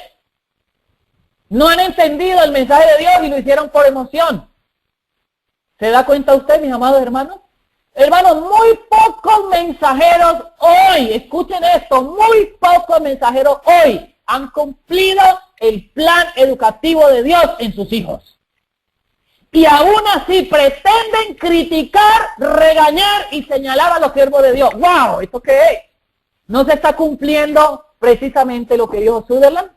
No han entendido el mensaje de Dios y lo hicieron por emoción. ¿Se da cuenta usted, mis amados hermanos? Hermanos, muy pocos mensajeros hoy, escuchen esto, muy pocos mensajeros hoy han cumplido el plan educativo de Dios en sus hijos. Y aún así pretenden criticar, regañar y señalar a los siervos de Dios. ¡Wow! ¿Esto qué es? ¿No se está cumpliendo precisamente lo que dijo Sutherland?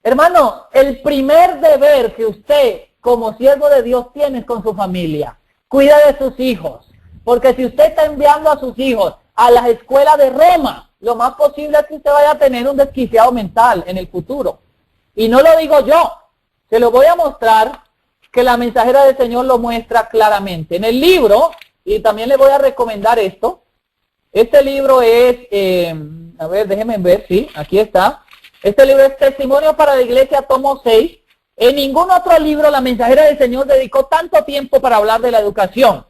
Hermano, el primer deber que usted como siervo de Dios tiene es con su familia. Cuida de sus hijos. Porque si usted está enviando a sus hijos a las escuelas de Roma, lo más posible es que usted vaya a tener un desquiciado mental en el futuro. Y no lo digo yo. Se lo voy a mostrar, que la mensajera del Señor lo muestra claramente. En el libro, y también le voy a recomendar esto, este libro es, a ver, déjenme ver, sí, aquí está. Este libro es Testimonio para la Iglesia, tomo 6. En ningún otro libro la mensajera del Señor dedicó tanto tiempo para hablar de la educación.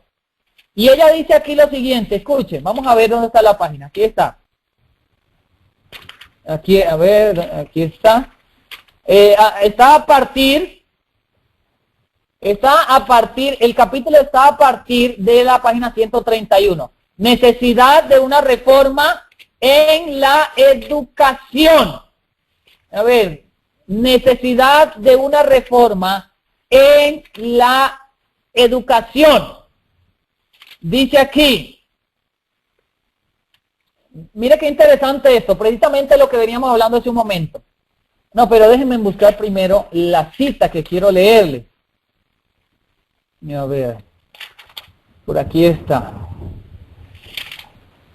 Y ella dice aquí lo siguiente, escuchen, vamos a ver dónde está la página, aquí está. Aquí, a ver, aquí está. Está a partir, el capítulo está a partir de la página 131. Necesidad de una reforma en la educación. A ver, necesidad de una reforma en la educación. Dice aquí, mire qué interesante esto, precisamente lo que veníamos hablando hace un momento. No, pero déjenme buscar primero la cita que quiero leerle. A ver, por aquí está.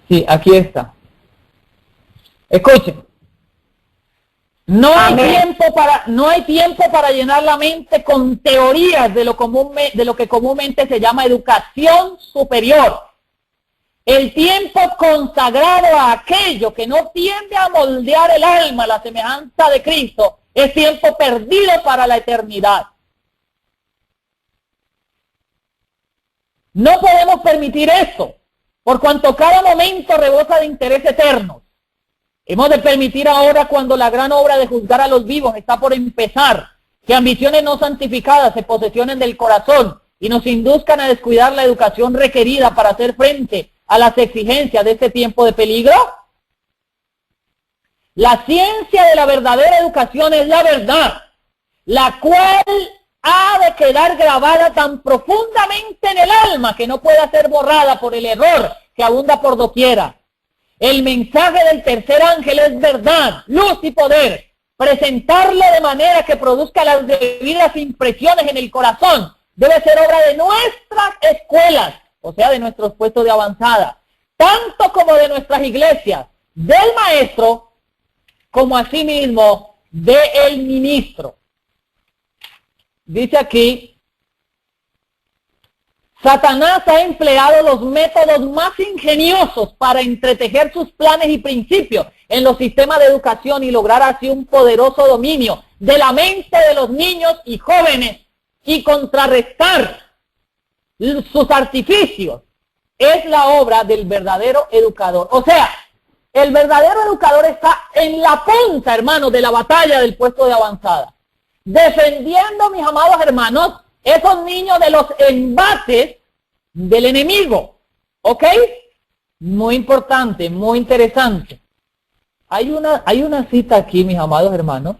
Sí, aquí está. Escuchen. No hay tiempo para llenar la mente con teorías de lo que comúnmente se llama educación superior. El tiempo consagrado a aquello que no tiende a moldear el alma a la semejanza de Cristo es tiempo perdido para la eternidad. No podemos permitir esto, por cuanto cada momento rebosa de interés eterno. Hemos de permitir ahora, cuando la gran obra de juzgar a los vivos está por empezar, que ambiciones no santificadas se posesionen del corazón y nos induzcan a descuidar la educación requerida para hacer frente a las exigencias de este tiempo de peligro? La ciencia de la verdadera educación es la verdad, la cual ha de quedar grabada tan profundamente en el alma que no pueda ser borrada por el error que abunda por doquiera. El mensaje del tercer ángel es verdad, luz y poder. Presentarlo de manera que produzca las debidas impresiones en el corazón debe ser obra de nuestras escuelas, o sea, de nuestros puestos de avanzada, tanto como de nuestras iglesias, del maestro, como asimismo del ministro. Dice aquí, Satanás ha empleado los métodos más ingeniosos para entretejer sus planes y principios en los sistemas de educación y lograr así un poderoso dominio de la mente de los niños y jóvenes y contrarrestar sus artificios. Es la obra del verdadero educador. O sea, el verdadero educador está en la punta, hermanos, de la batalla del puesto de avanzada, defendiendo, mis amados hermanos, esos niños de los embates del enemigo. ¿Ok? Muy importante, muy interesante. Hay una cita aquí, mis amados hermanos,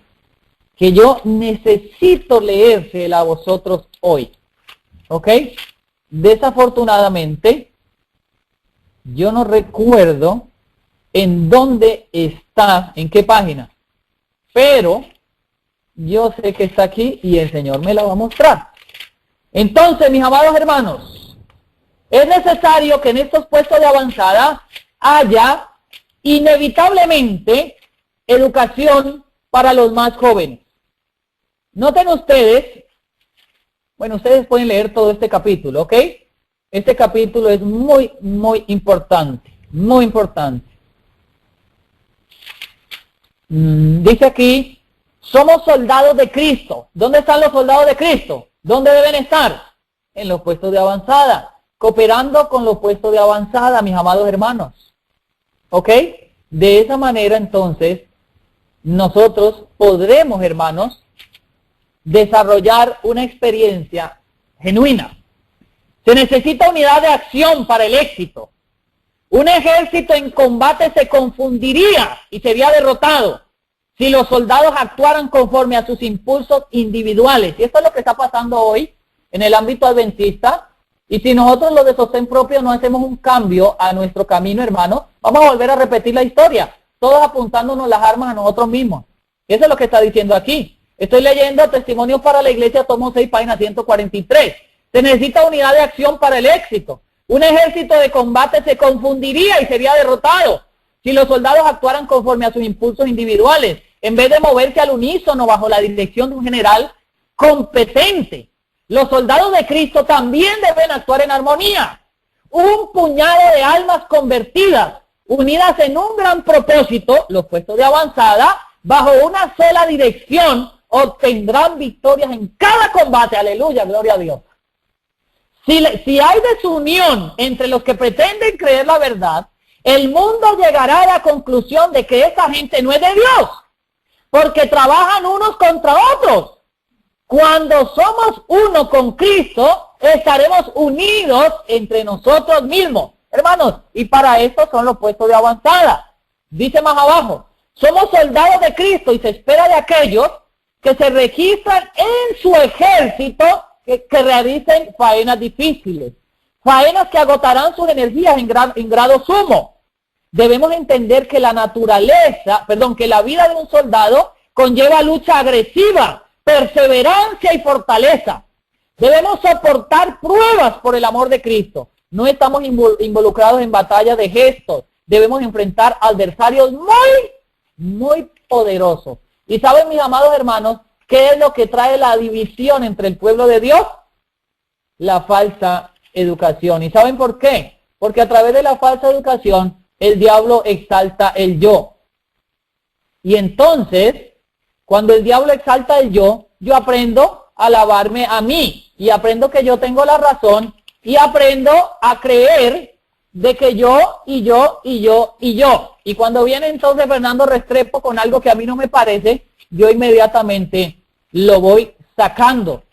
que yo necesito leérsela a vosotros hoy. ¿Ok? Desafortunadamente, yo no recuerdo en dónde está, en qué página, pero yo sé que está aquí y el Señor me la va a mostrar. Entonces, mis amados hermanos, es necesario que en estos puestos de avanzada haya inevitablemente educación para los más jóvenes. Noten ustedes, bueno, ustedes pueden leer todo este capítulo, ¿ok? Este capítulo es muy, muy importante, muy importante. Dice aquí, somos soldados de Cristo. ¿Dónde están los soldados de Cristo? ¿Dónde deben estar? En los puestos de avanzada, cooperando con los puestos de avanzada, mis amados hermanos. ¿Ok? De esa manera, entonces, nosotros podremos, hermanos, desarrollar una experiencia genuina. Se necesita unidad de acción para el éxito. Un ejército en combate se confundiría y sería derrotado si los soldados actuaran conforme a sus impulsos individuales. Y esto es lo que está pasando hoy en el ámbito adventista. Y si nosotros los de sostén propio no hacemos un cambio a nuestro camino, hermano, vamos a volver a repetir la historia, todos apuntándonos las armas a nosotros mismos. Eso es lo que está diciendo aquí. Estoy leyendo Testimonios para la Iglesia, tomo 6, página 143. Se necesita unidad de acción para el éxito. Un ejército de combate se confundiría y sería derrotado si los soldados actuaran conforme a sus impulsos individuales, en vez de moverse al unísono bajo la dirección de un general competente. Los soldados de Cristo también deben actuar en armonía. Un puñado de almas convertidas, unidas en un gran propósito, los puestos de avanzada, bajo una sola dirección, obtendrán victorias en cada combate. Aleluya, gloria a Dios. Si hay desunión entre los que pretenden creer la verdad, el mundo llegará a la conclusión de que esta gente no es de Dios, porque trabajan unos contra otros. Cuando somos uno con Cristo, estaremos unidos entre nosotros mismos. Hermanos, y para esto son los puestos de avanzada. Dice más abajo, somos soldados de Cristo y se espera de aquellos que se registran en su ejército que realicen faenas difíciles, faenas que agotarán sus energías en grado sumo. Debemos entender que la vida de un soldado conlleva lucha agresiva, perseverancia y fortaleza. Debemos soportar pruebas por el amor de Cristo. No estamos involucrados en batallas de gestos. Debemos enfrentar adversarios muy poderosos. Y saben, mis amados hermanos, ¿qué es lo que trae la división entre el pueblo de Dios? La falsa educación. ¿Y saben por qué? Porque a través de la falsa educación, el diablo exalta el yo. Y entonces, cuando el diablo exalta el yo aprendo a alabarme a mí. Y aprendo que yo tengo la razón. Y aprendo a creer de que yo. Y cuando viene entonces Fernando Restrepo con algo que a mí no me parece, yo inmediatamente lo voy sacando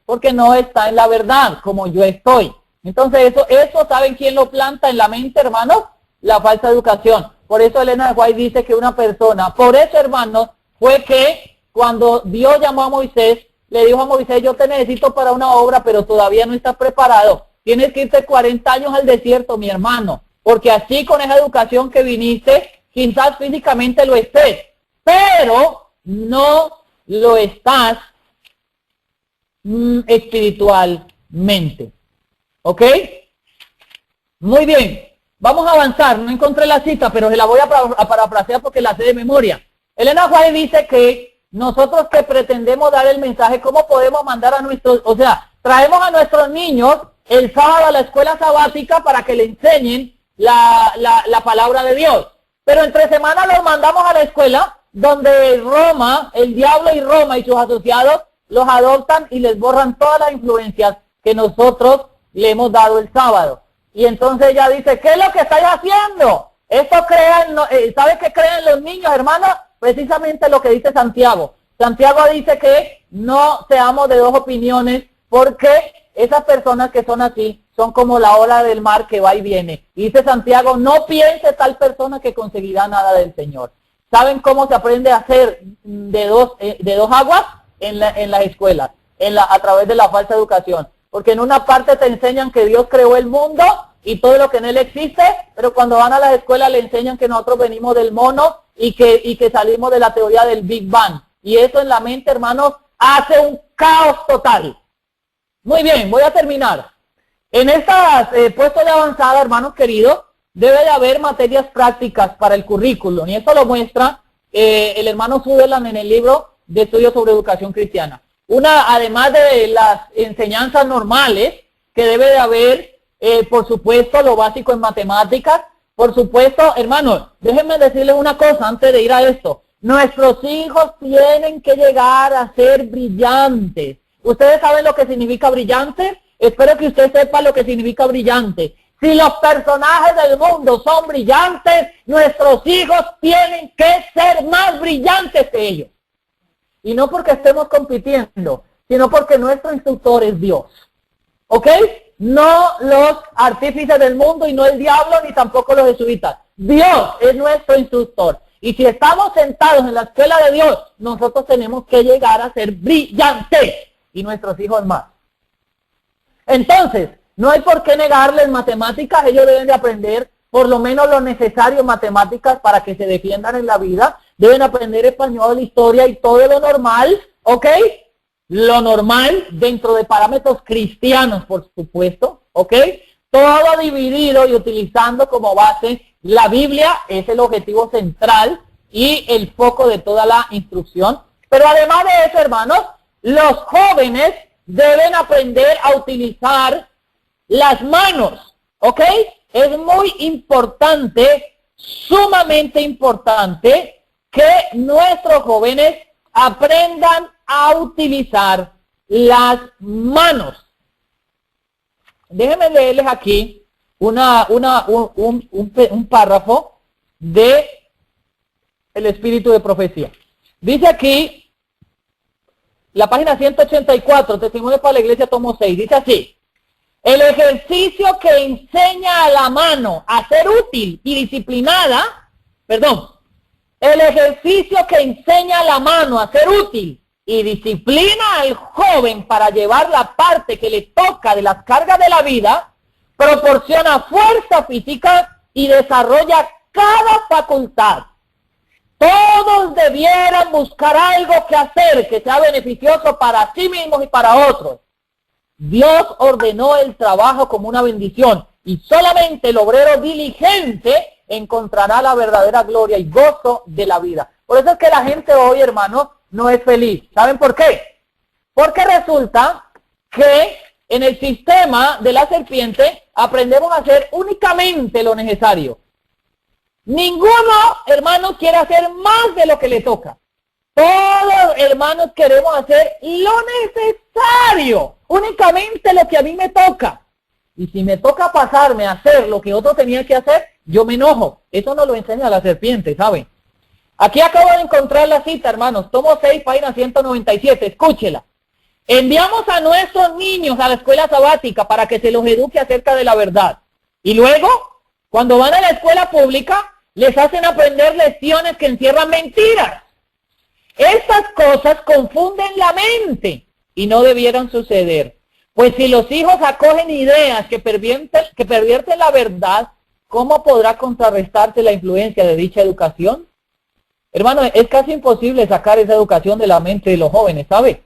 porque no está en la verdad, como yo estoy. Entonces eso ¿saben quién lo planta en la mente, hermanos? La falsa educación. Por eso Elena de White dice que una persona, por eso, hermanos, fue que cuando Dios llamó a Moisés, le dijo a Moisés, yo te necesito para una obra, pero todavía no estás preparado. Tienes que irte 40 años al desierto, mi hermano, porque así con esa educación que viniste, quizás físicamente lo estés, pero no lo estás espiritualmente. ¿Ok? Muy bien. Vamos a avanzar. No encontré la cita, pero se la voy a parafrasear porque la sé de memoria. Elena White dice que nosotros que pretendemos dar el mensaje, ¿cómo podemos mandar a nuestros, o sea, traemos a nuestros niños el sábado a la escuela sabática para que le enseñen la palabra de Dios? Pero entre semana los mandamos a la escuela donde Roma, el diablo y Roma y sus asociados los adoptan y les borran todas las influencias que nosotros le hemos dado el sábado. Y entonces ella dice, ¿qué es lo que estáis haciendo? Esto ¿sabe qué creen los niños, hermanos? Precisamente lo que dice Santiago. Santiago dice que no seamos de dos opiniones porque esas personas que son así son como la ola del mar que va y viene. Y dice Santiago, no piense tal persona que conseguirá nada del Señor. ¿Saben cómo se aprende a hacer de dos aguas? En las escuelas, a través de la falsa educación. Porque en una parte te enseñan que Dios creó el mundo y todo lo que en él existe, pero cuando van a las escuelas le enseñan que nosotros venimos del mono y que salimos de la teoría del Big Bang. Y eso en la mente, hermanos, hace un caos total. Muy bien, voy a terminar. En estas puestos de avanzada, hermanos queridos, debe de haber materias prácticas para el currículum. Y esto lo muestra el hermano Sutherland en el libro de estudios sobre educación cristiana. Además de las enseñanzas normales, que debe de haber, por supuesto, lo básico en matemáticas. Por supuesto, hermanos, déjenme decirles una cosa antes de ir a esto. Nuestros hijos tienen que llegar a ser brillantes. ¿Ustedes saben lo que significa brillante? Espero que usted sepa lo que significa brillante. Si los personajes del mundo son brillantes, nuestros hijos tienen que ser más brillantes que ellos. Y no porque estemos compitiendo, sino porque nuestro instructor es Dios. ¿Ok? No los artífices del mundo y no el diablo ni tampoco los jesuitas. Dios es nuestro instructor. Y si estamos sentados en la escuela de Dios, nosotros tenemos que llegar a ser brillantes. Y nuestros hijos más. Entonces, no hay por qué negarles matemáticas. Ellos deben de aprender por lo menos lo necesario en matemáticas para que se defiendan en la vida. Deben aprender español, historia y todo lo normal, ¿ok? Lo normal dentro de parámetros cristianos, por supuesto, ¿ok? Todo dividido y utilizando como base la Biblia, es el objetivo central y el foco de toda la instrucción. Pero además de eso, hermanos, los jóvenes deben aprender a utilizar las manos, ¿ok? Es muy importante, sumamente importante, que nuestros jóvenes aprendan a utilizar las manos. Déjenme leerles aquí un párrafo de el espíritu de profecía. Dice aquí, la página 184, Testimonio para la Iglesia, tomo 6, dice así: el ejercicio que enseña a la mano a ser útil y disciplinada, el ejercicio que enseña a la mano a ser útil y disciplina al joven para llevar la parte que le toca de las cargas de la vida, proporciona fuerza física y desarrolla cada facultad. Todos debieran buscar algo que hacer que sea beneficioso para sí mismos y para otros. Dios ordenó el trabajo como una bendición y solamente el obrero diligente encontrará la verdadera gloria y gozo de la vida. Por eso es que la gente hoy, hermanos, no es feliz. ¿Saben por qué? Porque resulta que en el sistema de la serpiente aprendemos a hacer únicamente lo necesario. Ninguno, hermanos, quiere hacer más de lo que le toca. Todos, hermanos, queremos hacer lo necesario, únicamente lo que a mí me toca. Y si me toca pasarme a hacer lo que otro tenía que hacer, yo me enojo. Eso nos lo enseña la serpiente, ¿saben? Aquí acabo de encontrar la cita, hermanos. Tomo 6, página 197, escúchela. Enviamos a nuestros niños a la escuela sabática para que se los eduque acerca de la verdad. Y luego, cuando van a la escuela pública, les hacen aprender lecciones que encierran mentiras. Estas cosas confunden la mente y no debieran suceder. Pues si los hijos acogen ideas que pervierten la verdad, ¿cómo podrá contrarrestarse la influencia de dicha educación? Hermano, es casi imposible sacar esa educación de la mente de los jóvenes, ¿sabe?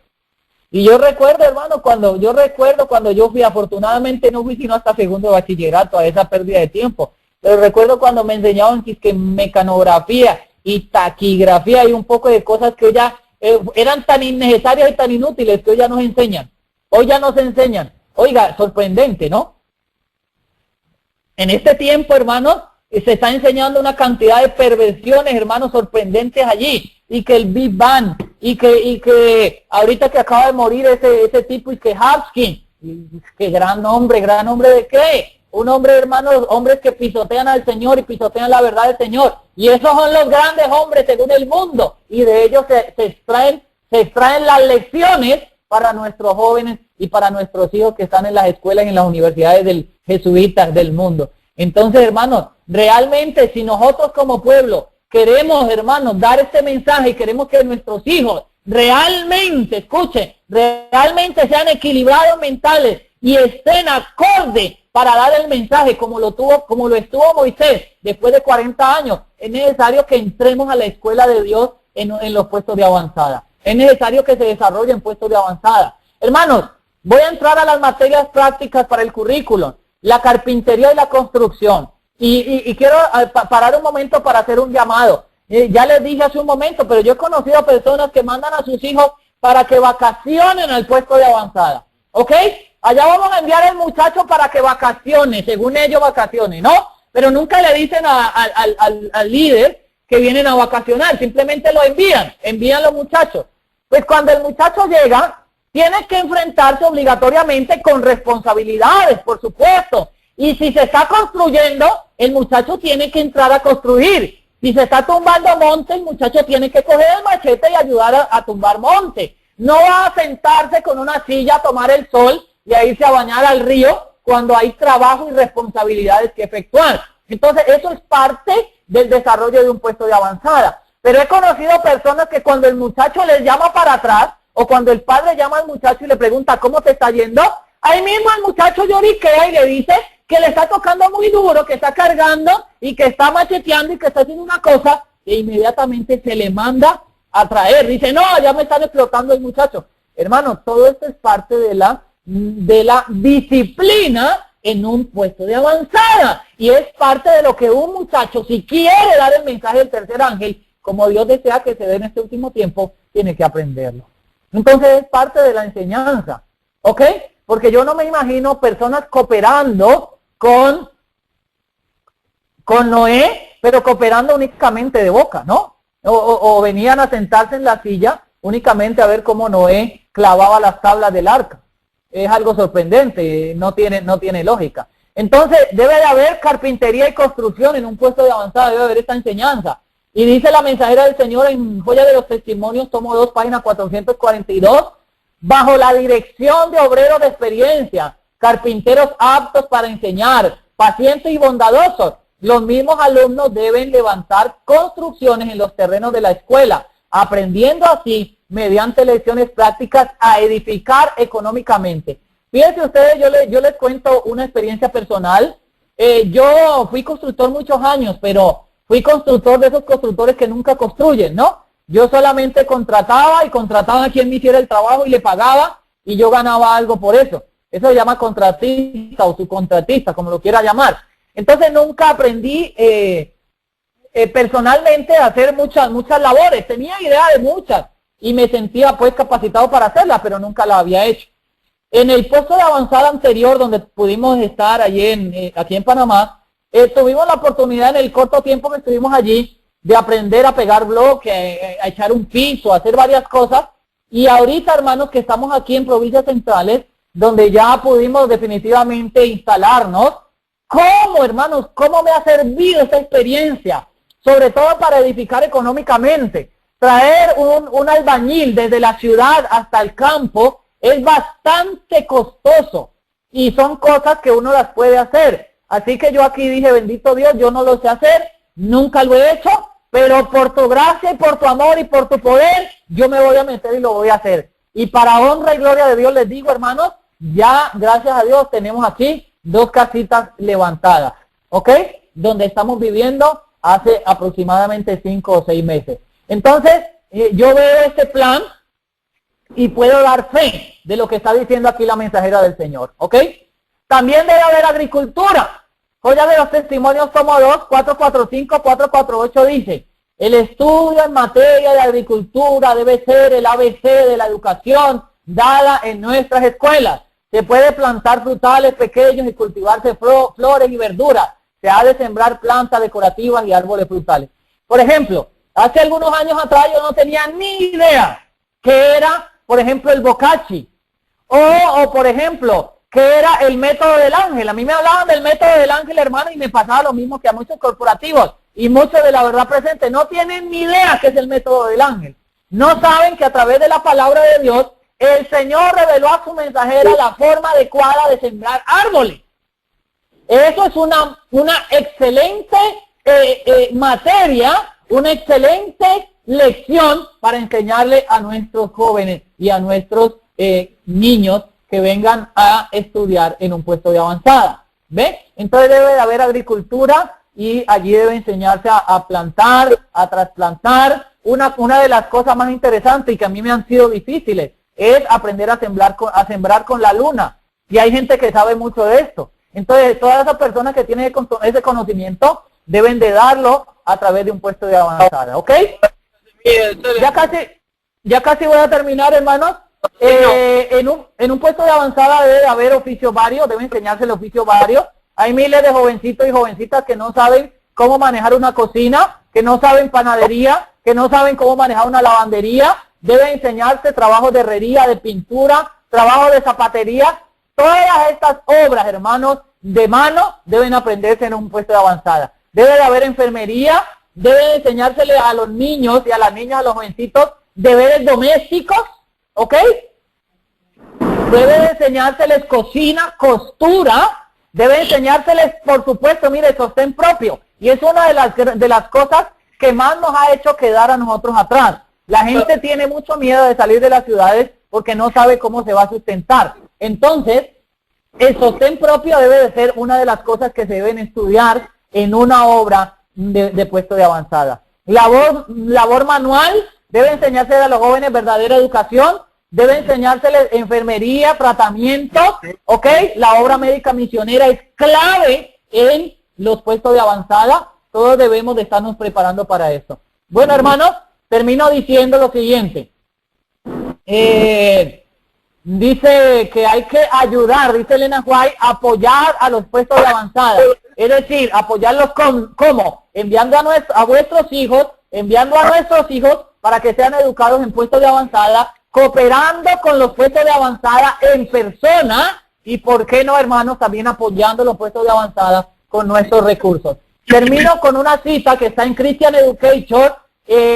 Y yo recuerdo, hermano, cuando yo fui, afortunadamente no fui sino hasta segundo de bachillerato, a esa pérdida de tiempo, pero recuerdo cuando me enseñaban que mecanografía y taquigrafía y un poco de cosas que ya eran tan innecesarias y tan inútiles que hoy ya nos enseñan. Hoy ya nos enseñan. Oiga, sorprendente, ¿no? En este tiempo, hermanos, se está enseñando una cantidad de perversiones, hermanos, sorprendentes allí. Y que el Big Bang, y que ahorita que acaba de morir ese tipo, y que Hapkin, que gran hombre ¿de qué? Un hombre, hermanos, hombres que pisotean al Señor y pisotean la verdad del Señor. Y esos son los grandes hombres según el mundo. Y de ellos se extraen las lecciones para nuestros jóvenes y para nuestros hijos que están en las escuelas y en las universidades jesuitas del mundo. Entonces, hermanos, realmente si nosotros como pueblo queremos, hermanos, dar este mensaje y queremos que nuestros hijos realmente, escuchen, realmente sean equilibrados mentales y estén acorde para dar el mensaje como lo estuvo Moisés después de 40 años, es necesario que entremos a la escuela de Dios en los puestos de avanzada. Es necesario que se desarrollen puestos de avanzada. Hermanos, voy a entrar a las materias prácticas para el currículum, la carpintería y la construcción. Y quiero parar un momento para hacer un llamado. Ya les dije hace un momento, pero yo he conocido personas que mandan a sus hijos para que vacacionen al puesto de avanzada. ¿Ok? Allá vamos a enviar al muchacho para que vacacione, según ellos vacacione, ¿no? Pero nunca le dicen al líder que vienen a vacacionar, simplemente lo envían los muchachos. Pues cuando el muchacho llega, tiene que enfrentarse obligatoriamente con responsabilidades, por supuesto. Y si se está construyendo, el muchacho tiene que entrar a construir. Si se está tumbando monte, el muchacho tiene que coger el machete y ayudar a tumbar monte. No va a sentarse con una silla a tomar el sol y a irse a bañar al río cuando hay trabajo y responsabilidades que efectuar. Entonces, eso es parte del desarrollo de un puesto de avanzada. Pero he conocido personas que cuando el muchacho les llama para atrás, o cuando el padre llama al muchacho y le pregunta ¿cómo te está yendo? Ahí mismo el muchacho lloriquea y le dice que le está tocando muy duro, que está cargando y que está macheteando y que está haciendo una cosa, e inmediatamente se le manda a traer. Dice, no, ya me están explotando el muchacho. Hermano, todo esto es parte de la disciplina en un puesto de avanzada. Y es parte de lo que un muchacho, si quiere dar el mensaje del tercer ángel, como Dios desea que se dé en este último tiempo, tiene que aprenderlo. Entonces es parte de la enseñanza, ¿ok? Porque yo no me imagino personas cooperando con Noé, pero cooperando únicamente de boca, ¿no? O venían a sentarse en la silla únicamente a ver cómo Noé clavaba las tablas del arca. Es algo sorprendente, no tiene lógica. Entonces debe de haber carpintería y construcción en un puesto de avanzada, debe haber esta enseñanza. Y dice la mensajera del Señor en Joya de los Testimonios, tomo 2, página 442, bajo la dirección de obreros de experiencia, carpinteros aptos para enseñar, pacientes y bondadosos, los mismos alumnos deben levantar construcciones en los terrenos de la escuela, aprendiendo así, mediante lecciones prácticas, a edificar económicamente. Fíjense ustedes, yo les cuento una experiencia personal. Yo fui constructor muchos años, pero fui constructor de esos constructores que nunca construyen, ¿no? Yo solamente contrataba a quien me hiciera el trabajo y le pagaba y yo ganaba algo por eso. Eso se llama contratista o subcontratista, como lo quiera llamar. Entonces nunca aprendí personalmente a hacer muchas labores. Tenía idea de muchas y me sentía pues capacitado para hacerlas, pero nunca la había hecho. En el puesto de avanzada anterior, donde pudimos estar allí aquí en Panamá, tuvimos la oportunidad en el corto tiempo que estuvimos allí de aprender a pegar bloques, a echar un piso, a hacer varias cosas. Y ahorita, hermanos, que estamos aquí en provincias centrales, donde ya pudimos definitivamente instalarnos, ¿cómo, hermanos? ¿Cómo me ha servido esta experiencia? Sobre todo para edificar económicamente. Traer un albañil desde la ciudad hasta el campo es bastante costoso y son cosas que uno las puede hacer. Así que yo aquí dije, bendito Dios, yo no lo sé hacer, nunca lo he hecho, pero por tu gracia y por tu amor y por tu poder, yo me voy a meter y lo voy a hacer. Y para honra y gloria de Dios les digo, hermanos, ya gracias a Dios tenemos aquí 2 casitas levantadas, ¿ok? Donde estamos viviendo hace aproximadamente 5 o 6 meses. Entonces, yo veo este plan y puedo dar fe de lo que está diciendo aquí la mensajera del Señor, ¿ok? También debe haber agricultura. Joya de los Testimonios, tomo 2, 445, 448 dice, el estudio en materia de agricultura debe ser el ABC de la educación dada en nuestras escuelas. Se puede plantar frutales pequeños y cultivarse flores y verduras. Se ha de sembrar plantas decorativas y árboles frutales. Por ejemplo, hace algunos años atrás yo no tenía ni idea qué era, por ejemplo, el bokashi. O por ejemplo, qué era el método del ángel. A mí me hablaban del método del ángel, hermano, y me pasaba lo mismo que a muchos corporativos. Y muchos de la verdad presente no tienen ni idea qué es el método del ángel. No saben que a través de la palabra de Dios, el Señor reveló a su mensajera la forma adecuada de sembrar árboles. Eso es una excelente materia, una excelente lección para enseñarle a nuestros jóvenes y a nuestros niños que vengan a estudiar en un puesto de avanzada. ¿Ve? Entonces debe de haber agricultura y allí debe enseñarse a plantar, a trasplantar. Una de las cosas más interesantes y que a mí me han sido difíciles es aprender a sembrar con la luna. Y hay gente que sabe mucho de esto. Entonces, todas esas personas que tienen ese conocimiento deben de darlo a través de un puesto de avanzada, ¿ok? Ya casi voy a terminar, hermanos. En un puesto de avanzada debe de haber oficios varios, debe enseñarse el oficio varios. Hay miles de jovencitos y jovencitas que no saben cómo manejar una cocina, que no saben panadería, que no saben cómo manejar una lavandería. Debe enseñarse trabajo de herrería, de pintura, trabajo de zapatería. Todas estas obras, hermanos, de mano deben aprenderse en un puesto de avanzada. Debe de haber enfermería, debe de enseñársele a los niños y a las niñas, a los jovencitos, deberes domésticos, ¿ok? Debe de enseñárseles cocina, costura, debe enseñárseles, por supuesto, mire, sostén propio. Y es una de las cosas que más nos ha hecho quedar a nosotros atrás. La gente tiene mucho miedo de salir de las ciudades porque no sabe cómo se va a sustentar. Entonces, el sostén propio debe de ser una de las cosas que se deben estudiar en una obra de puesto de avanzada. Labor manual, debe enseñarse a los jóvenes verdadera educación, debe enseñárseles enfermería, tratamiento, ¿ok? La obra médica misionera es clave en los puestos de avanzada. Todos debemos de estarnos preparando para esto. Bueno, hermanos, termino diciendo lo siguiente. Dice que hay que ayudar, dice Elena White, apoyar a los puestos de avanzada. Es decir, apoyarlos ¿cómo? Enviando a vuestros hijos, enviando a nuestros hijos para que sean educados en puestos de avanzada, cooperando con los puestos de avanzada en persona y, ¿por qué no, hermanos? También apoyando los puestos de avanzada con nuestros recursos. Termino con una cita que está en Christian Education,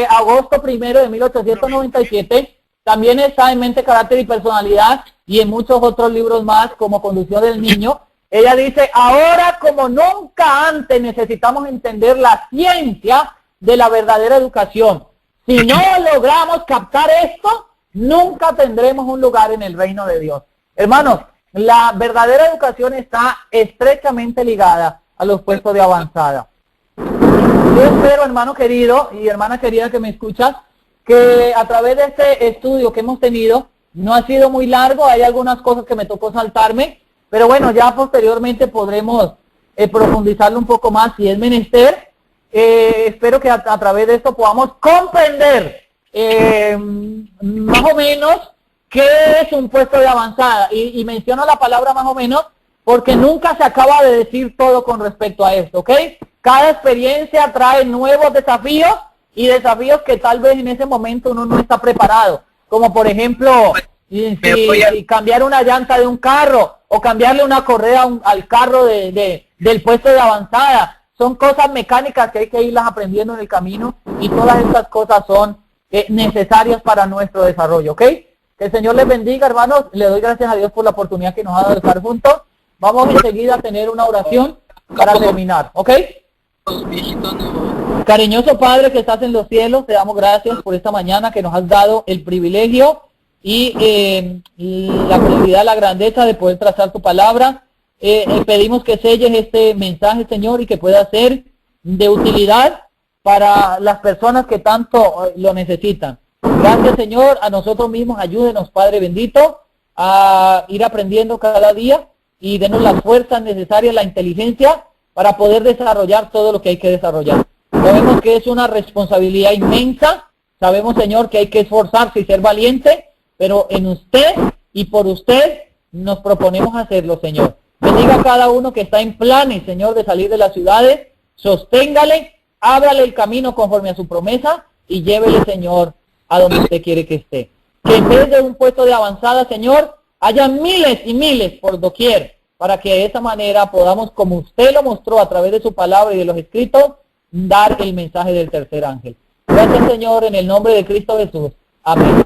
agosto 1 de 1897. También está en Mente, Carácter y Personalidad y en muchos otros libros más, como Conducción del Niño. Ella dice, ahora como nunca antes necesitamos entender la ciencia de la verdadera educación. Si no logramos captar esto, nunca tendremos un lugar en el reino de Dios. Hermanos, la verdadera educación está estrechamente ligada a los puestos de avanzada. Yo espero, hermano querido y hermana querida que me escuchas, que a través de este estudio que hemos tenido, no ha sido muy largo, hay algunas cosas que me tocó saltarme, pero bueno, ya posteriormente podremos profundizarlo un poco más si es menester. Espero que a través de esto podamos comprender más o menos qué es un puesto de avanzada. Y menciono la palabra más o menos porque nunca se acaba de decir todo con respecto a esto, ¿ok? Cada experiencia trae nuevos desafíos y desafíos que tal vez en ese momento uno no está preparado. Como por ejemplo, si cambiar una llanta de un carro o cambiarle una correa al carro del puesto de avanzada. Son cosas mecánicas que hay que irlas aprendiendo en el camino y todas estas cosas son necesarias para nuestro desarrollo, ¿ok? Que el Señor les bendiga, hermanos. Le doy gracias a Dios por la oportunidad que nos ha dado de estar juntos. Vamos enseguida a tener una oración para terminar, ¿ok? Cariñoso Padre que estás en los cielos, te damos gracias por esta mañana que nos has dado el privilegio y la prioridad, la grandeza de poder trazar tu palabra. Pedimos que selles este mensaje, Señor, y que pueda ser de utilidad para las personas que tanto lo necesitan. Gracias, Señor, a nosotros mismos, ayúdenos, Padre bendito, a ir aprendiendo cada día y denos las fuerzas necesarias, la inteligencia para poder desarrollar todo lo que hay que desarrollar. Sabemos que es una responsabilidad inmensa, sabemos, Señor, que hay que esforzarse y ser valiente, pero en usted y por usted nos proponemos hacerlo, Señor. Bendiga a cada uno que está en planes, Señor, de salir de las ciudades, sosténgale, ábrale el camino conforme a su promesa y llévele, Señor, a donde usted quiere que esté. Que en vez de un puesto de avanzada, Señor, haya miles y miles por doquier, para que de esa manera podamos, como usted lo mostró a través de su palabra y de los escritos, dar el mensaje del tercer ángel. Gracias, Señor, en el nombre de Cristo Jesús. Amén.